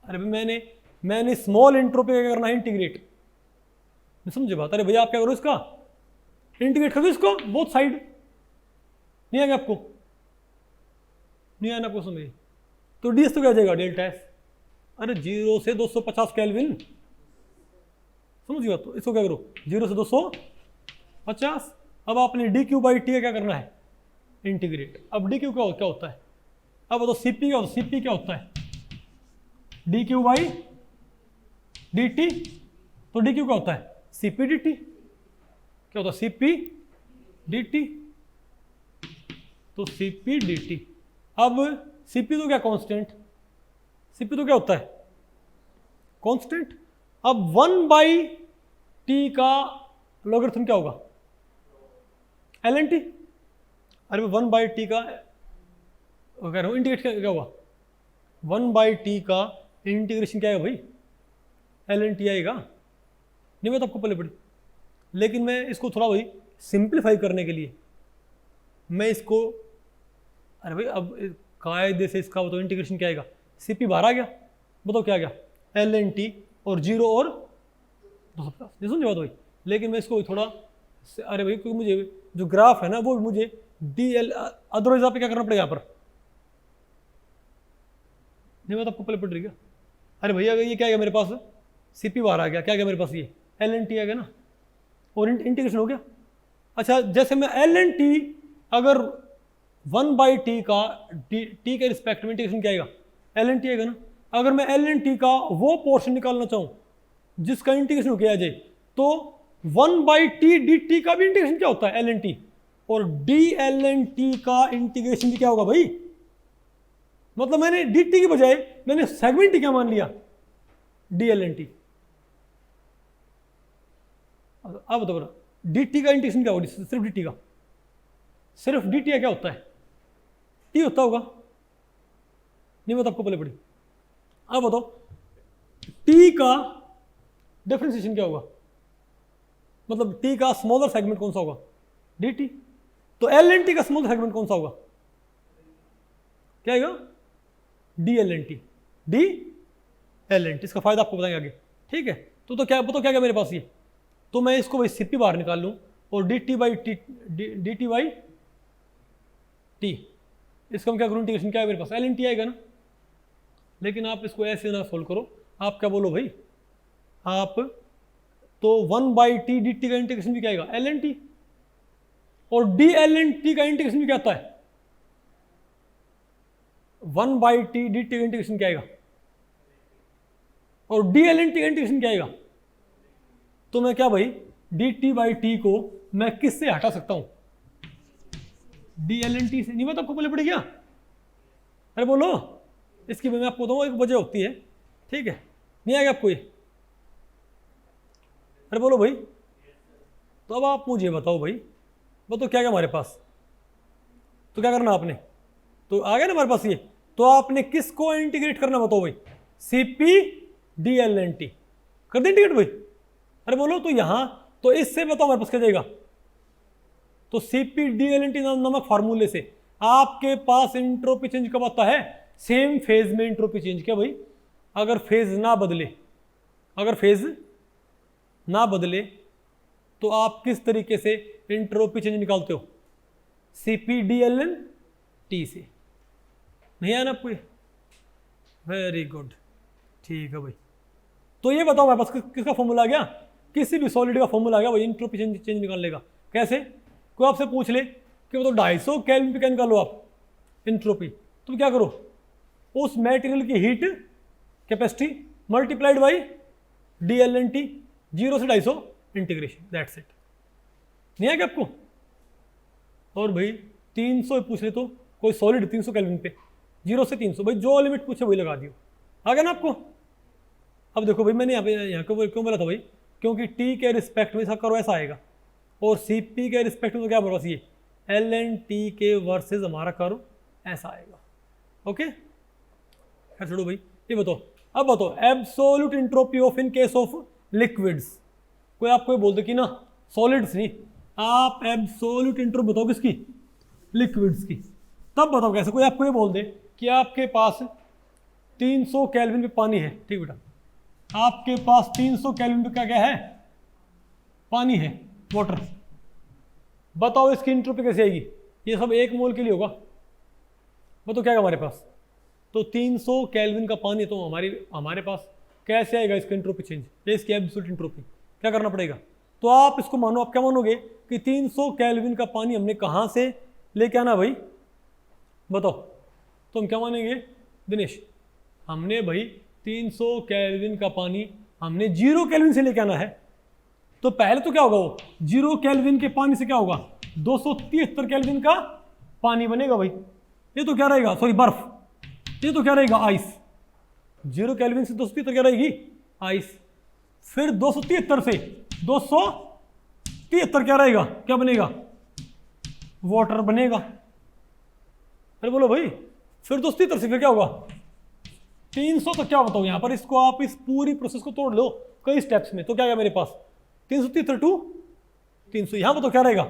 अरे भाई मैंने स्मॉल इंट्रोपी क्या करना है, इंटीग्रेट। नहीं समझे बात, अरे भैया आप क्या करो, इसका इंटीग्रेट कर दो इसको बोथ साइड। नहीं आएगा आपको, नहीं आना आपको समझ। तो डी एस तो क्या आ जाएगा, डेल्टा एस। अरे 0 से 250 केल्विन, समझ गया। तो इसको क्या करो, 0 से 250। अब आपने डी क्यू बाई टी का क्या करना है, इंटीग्रेट। अब डी क्यू क्या होता है, अब बताओ सीपी क्या होता है, सीपी क्या होता है, D Q by D T. तो डी क्यू क्या होता है, सीपी डी टी। क्या होता है, सीपी डी टी। तो सीपी डी टी। अब सीपी तो क्या कांस्टेंट, सीपी तो क्या होता है, कांस्टेंट। अब 1/t का लॉगरिथम क्या होगा, एल एन टी। अरे 1/t का कह रहा हूँ, इंटीग्रेट क्या होगा, 1/t का इंटीग्रेशन क्या है भाई, एल एन टी आएगा। नहीं मैं तो आपको पहले पढ़ी, लेकिन मैं इसको थोड़ा भाई सिंप्लीफाई करने के लिए मैं इसको, अरे भाई अब कायदे से इसका बताओ इंटीग्रेशन क्या आएगा, सीपी बाहर आ गया, बताओ क्या आ गया, एल एन टी और 0 और 250। नहीं समझे बात भाई। लेकिन मैं इसको थोड़ा, अरे भाई क्योंकि मुझे जो ग्राफ है ना वो मुझे डी एल, अदरवाइज आप क्या करना पड़ेगा यहाँ पर, नहीं मैं तो आपको पहले पढ़ रही क्या। अरे भैया ये क्या आ गया मेरे पास, सीपी बाहर आ गया, क्या आ गया मेरे पास, ये एल एन टी आ गया ना, और इंटीग्रेशन हो गया। अच्छा जैसे मैं एल एन टी अगर 1/t का टी के रिस्पेक्ट में इंटीग्रेशन क्या आएगा, एल एन टी आएगा ना। अगर मैं एल एन टी का वो पोर्शन निकालना चाहूँ जिसका इंटीग्रेशन किया जाए तो 1/t डी टी का भी इंटीग्रेशन क्या होता है, एल एन टी, और डी एल एन टी का इंटीग्रेशन भी क्या होगा भाई। मतलब मैंने डी टी की बजाय मैंने सेगमेंट टी क्या मान लिया, डी एल एन टी। अब बताओ डी टी का इंटीग्रेशन क्या होगा, सिर्फ डी टी का, सिर्फ डी टी क्या होता है, टी होता होगा, नहीं बता आपको पहले पड़ी। अब बताओ टी का डिफरेंशिएशन क्या होगा, मतलब टी का स्मॉलर सेगमेंट कौन सा होगा, डी टी। तो एल एन टी का स्मॉलर सेगमेंट कौन सा होगा, क्या आएगा, D L N T, D L N T. इसका फायदा आपको बताएंगे आगे, ठीक है। तो क्या बताओ क्या क्या मेरे पास ये, तो मैं इसको भाई सीपी बाहर निकाल लूँ और D T by T, D T by T, इसका हम क्या करूँ इंटीग्रेशन क्या है मेरे पास, एल एन टी आएगा ना। लेकिन आप इसको ऐसे ना सोल्व करो, आप क्या बोलो भाई, आप तो 1/t डी टी का इंटीग्रेशन भी क्या आएगा, एल एन टी, और डी एल एन टी का इंटीग्रेशन भी क्या आता है, 1/t डी टी का इंटीग्रेशन क्या आएगा, और डी एल एन टी का इंटीग्रेशन क्या आएगा। तो मैं क्या भाई डी टी बाई टी को मैं किससे हटा सकता हूं, डी एल एन टी से। नहीं, मैं तो आपको पहले पड़ी क्या, अरे बोलो, इसकी मैं आपको बताऊँ एक वजह होती है, ठीक है, नहीं आएगा आपको ये, अरे बोलो भाई। तो अब आप मुझे बताओ भाई, वो तो क्या क्या हमारे पास, तो क्या करना आपने, तो आ गया ना हमारे पास ये, तो आपने किसको इंटीग्रेट करना बताओ भाई, C P D L N T कर दे इंटीग्रेट भाई, अरे बोलो। तो यहां तो इससे बताओ हमारे पास क्या जाएगा, तो C P D L N T नामक फार्मूले से आपके पास इंट्रोपी चेंज कब आता है, सेम फेज में इंट्रोपी चेंज। क्या भाई, अगर फेज ना बदले, अगर फेज ना बदले तो आप किस तरीके से इंट्रोपी चेंज निकालते हो, C P D L N T से। नहीं आया ना आपको ये, वेरी गुड, ठीक है भाई। तो ये बताओ मेरे पास किसका फॉर्मूला आ गया, किसी भी सॉलिड का फॉर्मूला आ गया भाई इंट्रोपी चेंज निकालने का। कैसे, कोई आपसे पूछ ले कि वो तो 250 केल्विन पे क्या निकालो आप इंट्रोपी, तो क्या करो, उस मटेरियल की heat capacity multiplied by D L N T, 0 से 250 इंटीग्रेशन, दैट्स इट। नहीं आएगा आपको। और भाई 300 पूछ ले तो कोई सॉलिड 300 केल्विन पे, 0 से 300, भाई जो लिमिट पूछे वही लगा दियो, आ गया ना आपको। अब देखो भाई मैंने यहाँ पे क्यों बोला था भाई, क्योंकि टी के रिस्पेक्ट में ऐसा करो ऐसा आएगा, और सी पी के रिस्पेक्ट में तो क्या बोला ये एल एन टी के वर्सेज हमारा करो ऐसा आएगा, ओके। खैर छोड़ो भाई, ये बताओ, अब बताओ absolute entropy of in case of liquids. कोई आपको ये बोल दे कि ना सॉलिड्स नहीं, आप एब्सोल्यूट इंट्रोपी बताओ किसकी, लिक्विड्स की। तब बताओ कैसे, कोई आपको ये बोल दे कि आपके पास 300 केल्विन पे पानी है, ठीक बेटा, आपके पास 300 केल्विन पे क्या क्या है, पानी है, वाटर। बताओ इसकी इंट्रोपी कैसे आएगी, ये सब 1 मोल के लिए होगा, बताओ क्या हमारे पास, तो 300 केल्विन का पानी, तो हमारे पास कैसे आएगा इसका इंट्रोपी चेंज, ये इसकी एब्सोल्यूट इंट्रोपी, क्या करना पड़ेगा। तो आप इसको मानो, आप क्या मानोगे कि 300 केल्विन का पानी हमने कहाँ से लेके आना भाई, बताओ। तो हम क्या मानेंगे दिनेश, हमने भाई 300 केल्विन का पानी हमने 0 केल्विन से लेके आना है। तो पहले तो क्या होगा, वो 0 केल्विन के पानी से क्या होगा, 273 केल्विन का पानी बनेगा भाई। ये तो क्या रहेगा, सॉरी बर्फ, ये तो क्या रहेगा, आइस। 0 केल्विन से 273 क्या रहेगी, आइस। फिर 273 से 273 क्या रहेगा, क्या बनेगा, वाटर बनेगा। अरे बोलो भाई, फिर 273 से फिर क्या होगा, 300। तो क्या बताओ यहाँ पर, इसको आप इस पूरी प्रोसेस को तोड़ लो कई स्टेप्स में, तो क्या मेरे पास 373 टू 300, यहाँ पर तो क्या रहेगा,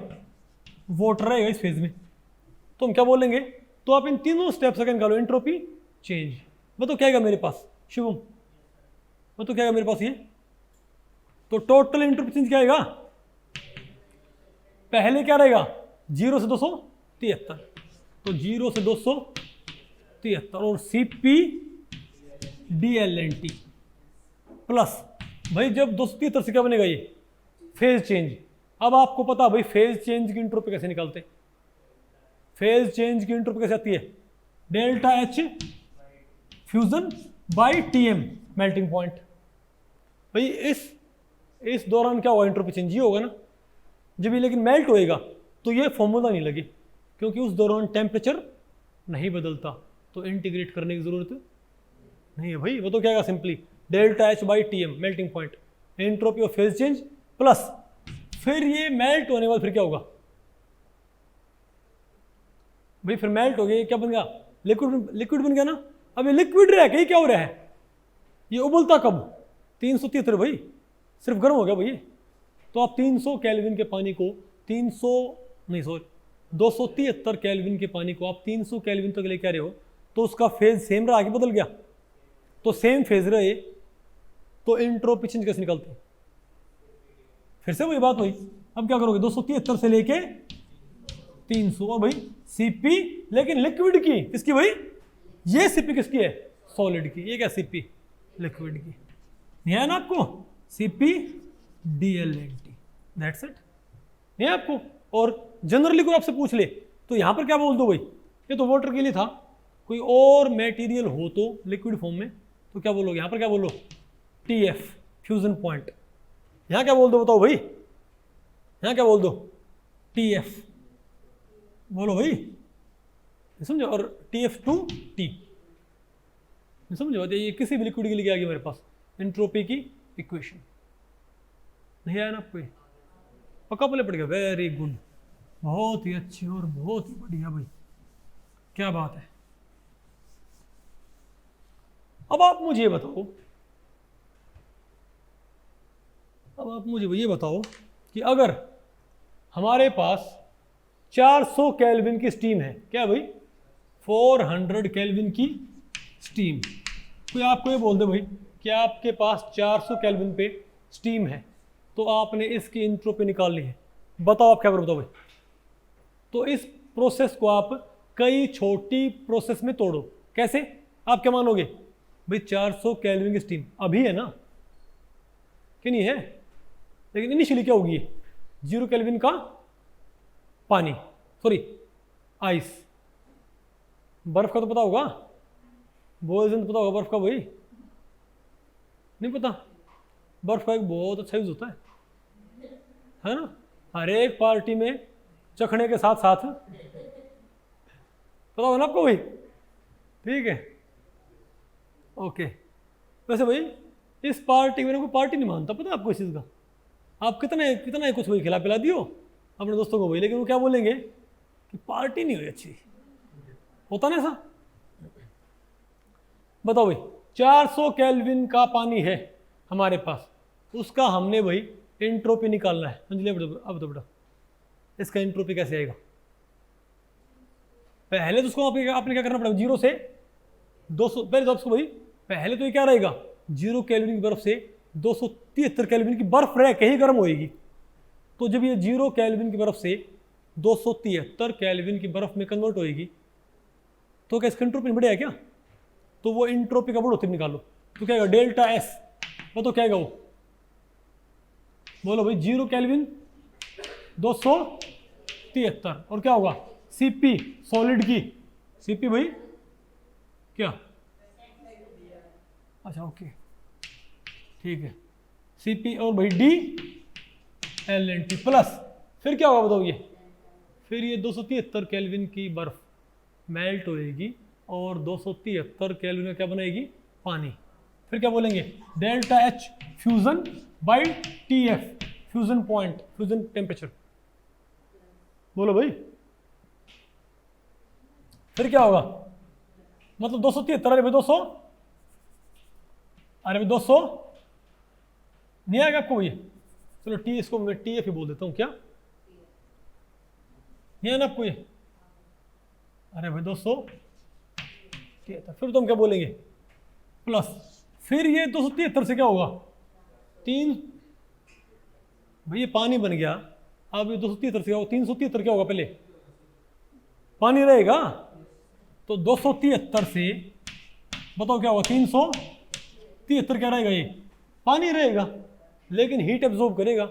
वाटर रहेगा इस फेज में। तो हम क्या बोलेंगे, तो आप इन तीनों स्टेप्स का निकालो एंट्रोपी चेंज। बताओ क्या आएगा मेरे पास, शुभम बताओ क्या आएगा मेरे पास ये, तो टोटल एंट्रोपी चेंज क्या आएगा, पहले क्या रहेगा 0 से 273, तो 0 से 273 और C P D L N T plus, भाई जब 273 से क्या बनेगा ये फेज चेंज, अब आपको पता भाई फेज चेंज की एंट्रोपी कैसे निकालते हैं। फेज चेंज की एंट्रोपी कैसे आती है, delta H fusion by T M melting point. भाई इस दौरान क्या होगा, एंट्रोपी चेंज ही होगा ना। जब ये लेकिन मेल्ट होएगा तो ये फॉर्मूला नहीं लगे, क्योंकि उस दौरान टेम्परेचर नहीं बदलता, तो इंटीग्रेट करने की जरूरत नहीं है भाई। वो तो क्या होगा, simply delta H by T M melting point, entropy of phase change plus फिर ये मेल्ट होने के बाद फिर क्या होगा भाई, फिर मेल्ट हो गया, क्या बन गया, लिक्विड बन गया ना। अब ये लिक्विड रह गया, क्या हो रहा है, ये उबलता कब, 373 भाई, सिर्फ गर्म हो गया भाई। तो आप 300 केल्विन के पानी को 273 केल्विन के पानी को आप 300 केल्विन तक लेके आ रहे हो, तो उसका फेज सेम रहा, आगे बदल गया, तो सेम फेज रहे, तो एंट्रोपी चेंज कैसे निकलते हैं, फिर से वही बात हुई। अब क्या करोगे, 273 से लेके 300, और भाई सीपी लेकिन लिक्विड की, किसकी भाई, ये सीपी किसकी है, सॉलिड की, ये क्या सीपी लिक्विड की, नहीं है ना आपको, सीपी DLNT, दैट्स इट, नहीं है आपको। और जनरली कोई आपसे पूछ ले तो यहां पर क्या बोल दो भाई, ये तो वाटर के लिए था, कोई और मटेरियल हो तो लिक्विड फॉर्म में तो क्या बोलोगे, यहां पर क्या बोलो, TF फ्यूजन पॉइंट, यहां क्या बोल दो बताओ भाई, यहां क्या बोल दो, TF बोलो भाई, समझो, और TF2T, समझो, ये किसी भी लिक्विड के लिए आ गया मेरे पास एंट्रोपी की इक्वेशन, नहीं आया ना आपको, पक्का पहले पड़ गया, वेरी गुड, बहुत ही अच्छी और बहुत ही बढ़िया भाई, क्या बात है। अब आप मुझे ये बताओ कि अगर हमारे पास 400 केल्विन की स्टीम है, क्या भाई 400 केल्विन की स्टीम, कोई आपको ये बोल दे भाई कि आपके पास 400 केल्विन पे स्टीम है, तो आपने इसकी एंट्रोपी निकालनी है, बताओ आप क्या करोगे, बताओ भाई। तो इस प्रोसेस को आप कई छोटी प्रोसेस में तोड़ो, कैसे, आप क्या मानोगे भाई, 400 केल्विन की स्टीम अभी है ना, कि नहीं है, लेकिन इनिशियली क्या होगी, 0 केल्विन का पानी, सॉरी आइस, बर्फ का तो पता होगा, बॉयजन तो पता होगा बर्फ का भाई, नहीं पता, बर्फ का एक बहुत अच्छा यूज होता है ना, हर एक पार्टी में चखने के साथ साथ, पता होगा ना आपको भाई, ठीक है, ओके। वैसे भाई इस पार्टी में कोई पार्टी नहीं मानता, पता है आपको इस चीज़ का, आप कितना कुछ भाई खिला पिला दियो अपने दोस्तों को भाई, लेकिन वो क्या बोलेंगे कि पार्टी नहीं हुई अच्छी, होता ना ऐसा। बताओ भाई 400 केल्विन का पानी है हमारे पास, उसका हमने भाई एंट्रोपी निकालना है, अंजलि अब तो बेटा इसका एंट्रोपी कैसे आएगा, पहले तो उसको आपने क्या करना पड़ेगा, 0 से 200, पहले तो आपको भाई पहले तो ये क्या रहेगा, 0 केल्विन की बर्फ से 273 केल्विन की बर्फ रह के ही गर्म होएगी, तो जब ये 0 केल्विन की बर्फ से 273 केल्विन की बर्फ में कन्वर्ट होएगी, तो क्या इसका एंट्रोपी बढ़ेगा क्या, तो वो एंट्रोपी का बढ़ोतरी निकालो, तो क्या डेल्टा एस, वो तो क्या वो, बोलो भाई 0 केल्विन 273, और क्या होगा, सीपी सॉलिड की, सीपी भाई क्या, अच्छा ओके ठीक है, सीपी और भाई DLNT प्लस, फिर क्या होगा बताओ, ये फिर ये 273 केल्विन की बर्फ मेल्ट होएगी और 273 केल्विन में क्या बनाएगी, पानी, फिर क्या बोलेंगे, delta H fusion by TF fusion point, fusion temperature, बोलो भाई, फिर क्या होगा, मतलब 273, अरे भाई 200, अरे भाई 200 नहीं आएगा आपको ये, चलो टी, इसको मैं TF ही बोल देता हूँ, क्या नहीं है ना आपको ये, अरे भाई 200, फिर तो हम क्या बोलेंगे प्लस, फिर ये 273 से क्या होगा, 3, भाई ये पानी बन गया, अब ये 273 से क्या होगा, 373 क्या होगा, पहले पानी रहेगा, तो 273 से बताओ क्या होगा, 373 क्या रहेगा, ये पानी रहेगा, लेकिन हीट एब्जॉर्ब करेगा,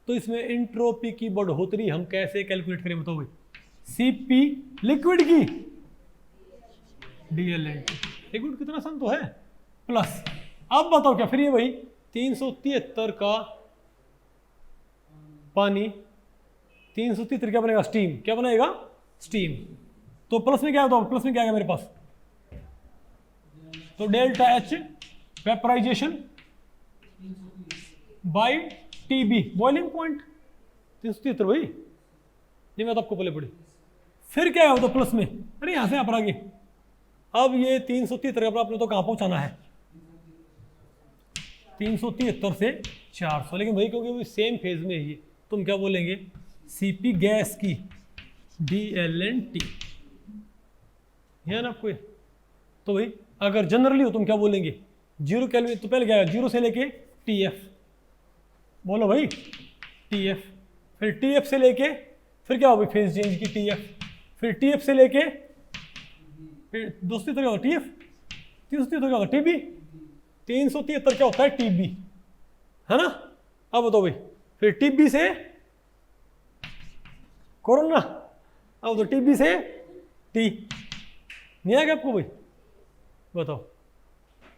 तो इसमें एंट्रोपी की बढ़ोतरी हम कैसे कैलकुलेट करें बताओ भाई? Cp लिक्विड की DLNT, लिक्विड कितना सन तो है प्लस, अब बताओ क्या फिर ये भाई 373 का पानी, 373 क्या बनेगा? स्टीम। क्या बनाएगा? स्टीम। तो प्लस में क्या होता है? प्लस में क्या है मेरे पास? तो delta H vaporization by TB boiling point 373 भाई, ये मैं तो आपको पहले पढ़ी। फिर क्या है? तो प्लस में, अरे यहां से यहाँ पर आगे, अब ये 373 आपने तो कहां पहुंचाना है? 373 से 400, लेकिन भाई क्योंकि वो सेम फेज में है ये, तुम क्या बोलेंगे? सीपी गैस की DLNT, है ना आपको? तो भाई अगर जनरली हो तुम क्या बोलेंगे? 0 केल्विन, तो पहले क्या है? 0 से लेके TF, बोलो भाई TF, फिर TF से लेके फिर क्या होगी? फेज चेंज की TF, फिर TF से लेके फिर दोस्ती तो क्या होता है? TF, 373 क्या होता है? TB, 373 क्या होता है? TB, है ना? अब बताओ भाई, फिर TB से कोरोना, अब तो TB से T, नहीं आएगा आपको भाई? बताओ।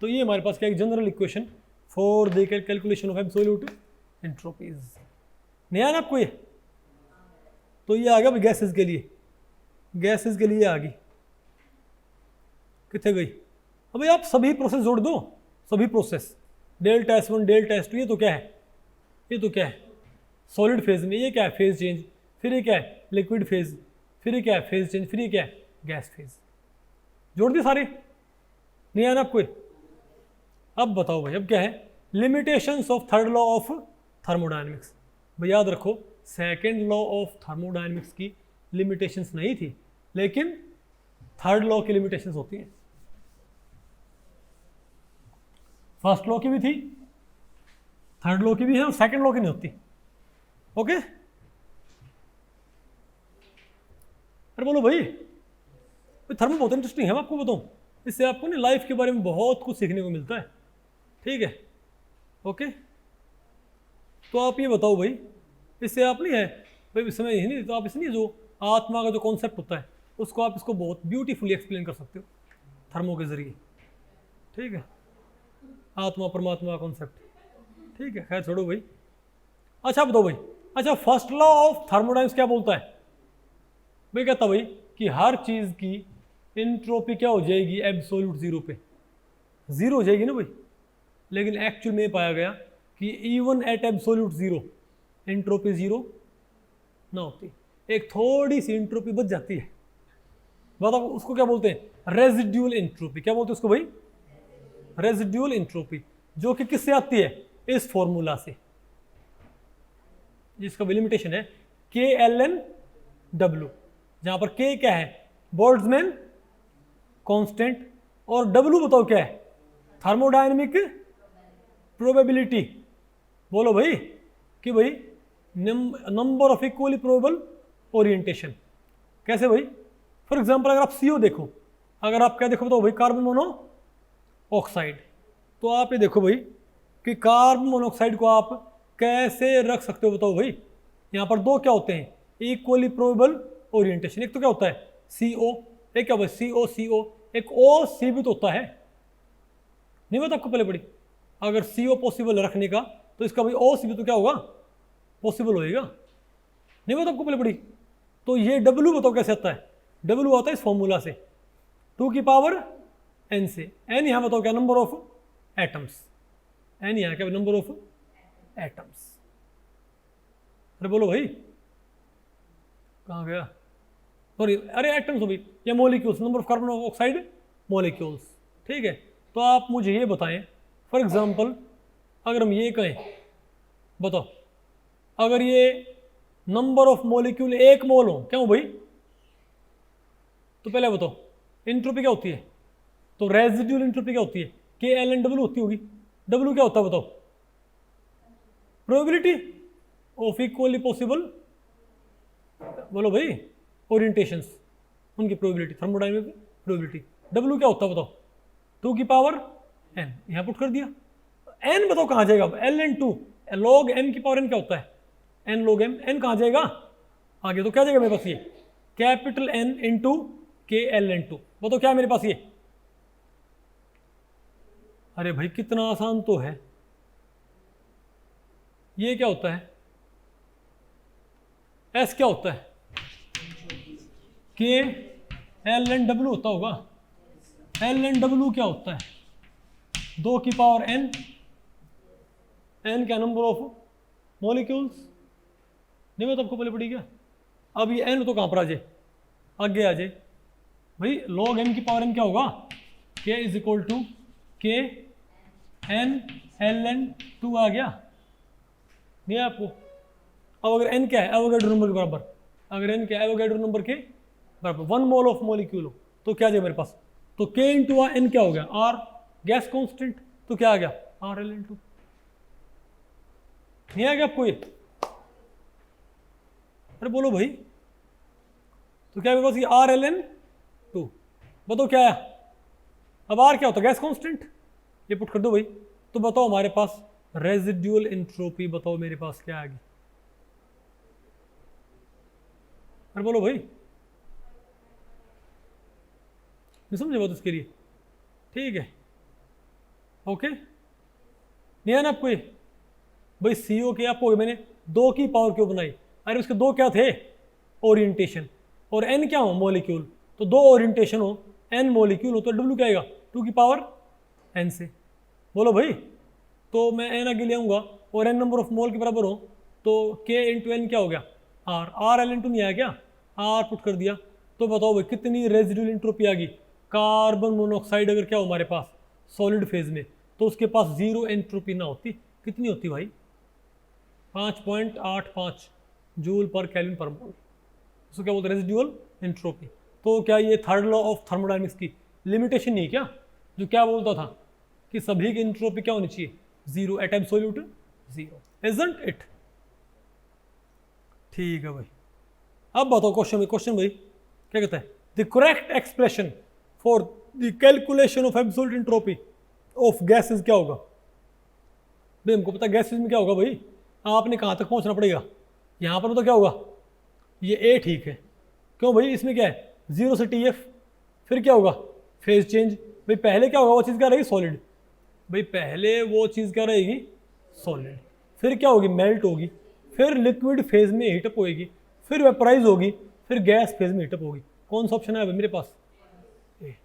तो ये हमारे पास क्या है? General equation for the calculation of absolute entropies, नहीं आया ना आपको ये? तो ये आ गया गैसेस के लिए, गैसेस के लिए आ गई, कितने गई? अब भाई आप सभी प्रोसेस जोड़ दो, सभी process, delta S1 delta S2, ये तो क्या है? ये तो क्या है? सॉलिड फेज में। ये क्या है? Phase change. फिर ये क्या है? Liquid phase. फिर ये क्या है? Phase change. फिर ये क्या है? Gas phase. जोड़ दिए सारे, नहीं आया ना आपको? अब बताओ भाई, अब क्या है? Limitations of third law of thermodynamics. भाई याद रखो, सेकेंड लॉ ऑफ थर्मोडायनेमिक्स की लिमिटेशंस नहीं थी, लेकिन थर्ड लॉ की लिमिटेशंस होती हैं। फर्स्ट लॉ की भी थी, थर्ड लॉ की भी है, और सेकेंड लॉ की नहीं होती। ओके, अरे बोलो भाई, थर्मो बहुत इंटरेस्टिंग है, मैं आपको बताऊं, इससे आपको ना लाइफ के बारे में बहुत कुछ सीखने को मिलता है। ठीक है, ओके। तो आप ये बताओ भाई, इससे आप नहीं है भाई समझ ही नहीं, तो आप इसलिए जो आत्मा का जो कॉन्सेप्ट होता है उसको आप इसको बहुत ब्यूटीफुली एक्सप्लेन कर सकते हो थर्मो के जरिए। ठीक है, आत्मा परमात्मा कॉन्सेप्ट। ठीक है, खैर छोड़ो भाई। अच्छा बताओ भाई, अच्छा फर्स्ट लॉ ऑफ थर्मोडायनेमिक्स क्या बोलता है? भाई कहता भाई कि हर चीज की एंट्रोपी क्या हो जाएगी? एब्सोल्यूट जीरो पे, जीरो हो जाएगी ना भाई। लेकिन एक्चुअल में पाया गया कि even at absolute zero entropy zero ना होती, एक थोड़ी सी एंट्रोपी बच जाती है। बताओ उसको क्या बोलते हैं? Residual entropy. क्या बोलते हैं उसको भाई? रेजिड्यूल एंट्रोपी, जो कि किससे आती है? इस फॉर्मूला से, जिसका लिमिटेशन है KLNW, जहां पर K क्या है? बोल्ट्जमैन कांस्टेंट, और W बताओ क्या है? Thermodynamic probability. बोलो भाई कि भाई number of equally probable orientation. कैसे भाई? फॉर एग्जांपल अगर आप CO देखो, अगर आप क्या देखो बताओ भाई? Carbon monoxide. तो आप ये देखो भाई कि कार्बन मोनोऑक्साइड को आप कैसे रख सकते हो बताओ भाई? यहाँ पर दो क्या होते हैं? Equally probable orientation. एक तो क्या होता है? CO, एक क्या होता है? CO, एक OC भी तो होता है, नहीं बता आपको पहले पड़ी? अगर CO पॉसिबल रखने का तो इसका भाई OC भी तो क्या होगा? पॉसिबल होएगा, नहीं बता आपको पहले पड़ी? तो ये W बताओ कैसे आता है? W आता है इस फॉर्मूला से, 2 की पावर n से। n यहाँ बताओ क्या? Number of atoms. n यहाँ क्या? Number of atoms. अरे बोलो भाई, कहाँ गया? सॉरी, अरे एटम्स हो भाई, या molecules, number of carbon oxide molecules. ठीक है, तो आप मुझे ये बताएं, फॉर एग्जांपल अगर हम ये कहें, बताओ अगर ये नंबर ऑफ मॉलिक्यूल 1 मोल हो, क्या हो भाई? तो पहले बताओ एंट्रोपी क्या होती है? तो रेजिड्यूल एंट्रोपी क्या होती है? KLNW होती होगी। W क्या होता है बताओ? प्रोबेबिलिटी ऑफ इक्वली पॉसिबल, बोलो भाई, ओरिएंटेशंस, उनकी प्रोबेबिलिटी, थर्मोडायनेमिक प्रोबेबिलिटी। W क्या होता है बताओ? 2 की पावर n, यहाँ पुट कर दिया। n बताओ कहाँ जाएगा? ln2, log m की पावर n क्या होता है? एन लॉग एम, एन कहाँ जाएगा आगे, तो क्या जाएगा मेरे पास ये कैपिटल एन इंटू के एल एन टू। वो तो क्या है मेरे पास ये, अरे भाई कितना आसान तो है। ये क्या होता है, एस क्या होता है, के एल एन डब्ल्यू होता होगा। एल एन डब्ल्यू क्या होता है, 2 की पावर एन, एन क्या नंबर ऑफ मॉलिक्यूल्स, नहीं मैं तो आपको पहले पड़ी क्या। अब ये एन तो कहाँ पर आ जाए, आगे आ जाए भाई, लॉग एन की पावर एन क्या होगा, के इज इक्वल टू के एन एल एन टू आ गया, नहीं है आपको। अब अगर एन क्या है, एवोगैड्रो नंबर के बराबर, अगर एन क्या है एवोगैड्रो नंबर के बराबर 1 मोल ऑफ मॉलिक्यूल हो तो क्या जाए मेरे पास, तो के इंटू एन क्या हो गया, आर गैस कांस्टेंट, तो क्या आ गया आर एल एन टू। नहीं आ गया आपको ये, अरे बोलो भाई, तो क्या मेरे पास ये आर एल एन टू, बताओ क्या आया। अब आर क्या होता है, गैस कांस्टेंट, ये पुट कर दो भाई। तो बताओ हमारे पास रेजिड्यूअल एंट्रोपी, बताओ मेरे पास क्या आ गई, अरे बोलो भाई, नहीं समझे बात इसके लिए, ठीक है ओके। नहीं है ना आपको ये भाई, सीओ के आपको मैंने 2 की पावर क्यों बनाई, अरे उसके 2 क्या थे, ओरिएंटेशन, और एन क्या हो मॉलिक्यूल, तो 2 ओरिएंटेशन हो, एन मॉलिक्यूल हो, तो डब्ल्यू क्या आएगा 2 की पावर एन से। बोलो भाई, तो मैं एन आगे ले आऊँगा और एन नंबर ऑफ मोल के बराबर हो, तो के इंटू एन क्या हो गया आर, आर एल इंटू नहीं आया क्या, आर पुट कर दिया। तो बताओ भाई कितनी रेजिडुअल एंट्रोपी आ गई, कार्बन मोनोऑक्साइड अगर क्या हो हमारे पास सॉलिड फेज में, तो उसके पास 0 एंट्रोपी ना होती, कितनी होती भाई 5.85 जूल पर केल्विन पर मोल, उसको क्या बोलते हैं रेजिडुअल एंट्रोपी। तो क्या ये थर्ड लॉ ऑफ थर्मोडायनेमिक्स की लिमिटेशन नहीं क्या, जो क्या बोलता था कि सभी की एंट्रोपी क्या होनी चाहिए 0 एट एब्सोल्यूट 0, इजंट इट। ठीक है भाई, अब बताओ क्वेश्चन भाई क्या कहता है, the correct expression for the calculation of absolute entropy of gases क्या होगा। भाई हमको पता गैसेस में क्या होगा भाई, आपने कहाँ तक पहुँचना पड़ेगा, यहाँ पर तो क्या होगा ये ए, ठीक है क्यों भाई, इसमें क्या है 0 से TF, फिर क्या होगा फेज चेंज। भाई पहले क्या होगा वो चीज़ क्या रहेगी सॉलिड, भाई पहले वो चीज़ क्या रहेगी सॉलिड, फिर क्या होगी मेल्ट होगी, फिर लिक्विड फेज में हीटअप होएगी, फिर वेपराइज होगी, फिर गैस फेज में हीटअप होगी। कौन सा ऑप्शन है भाई मेरे पास, ए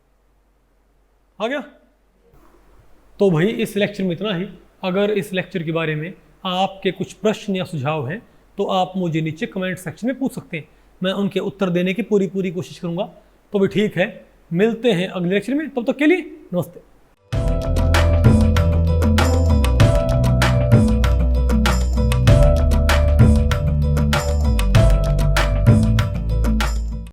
आ गया। तो भाई इस लेक्चर में इतना ही। अगर इस लेक्चर के बारे में आपके कुछ प्रश्न या सुझाव हैं तो आप मुझे नीचे कमेंट सेक्शन में पूछ सकते हैं, मैं उनके उत्तर देने की पूरी कोशिश करूंगा। तो भी ठीक है, मिलते हैं अगले लेक्चर में, तब तक के लिए नमस्ते।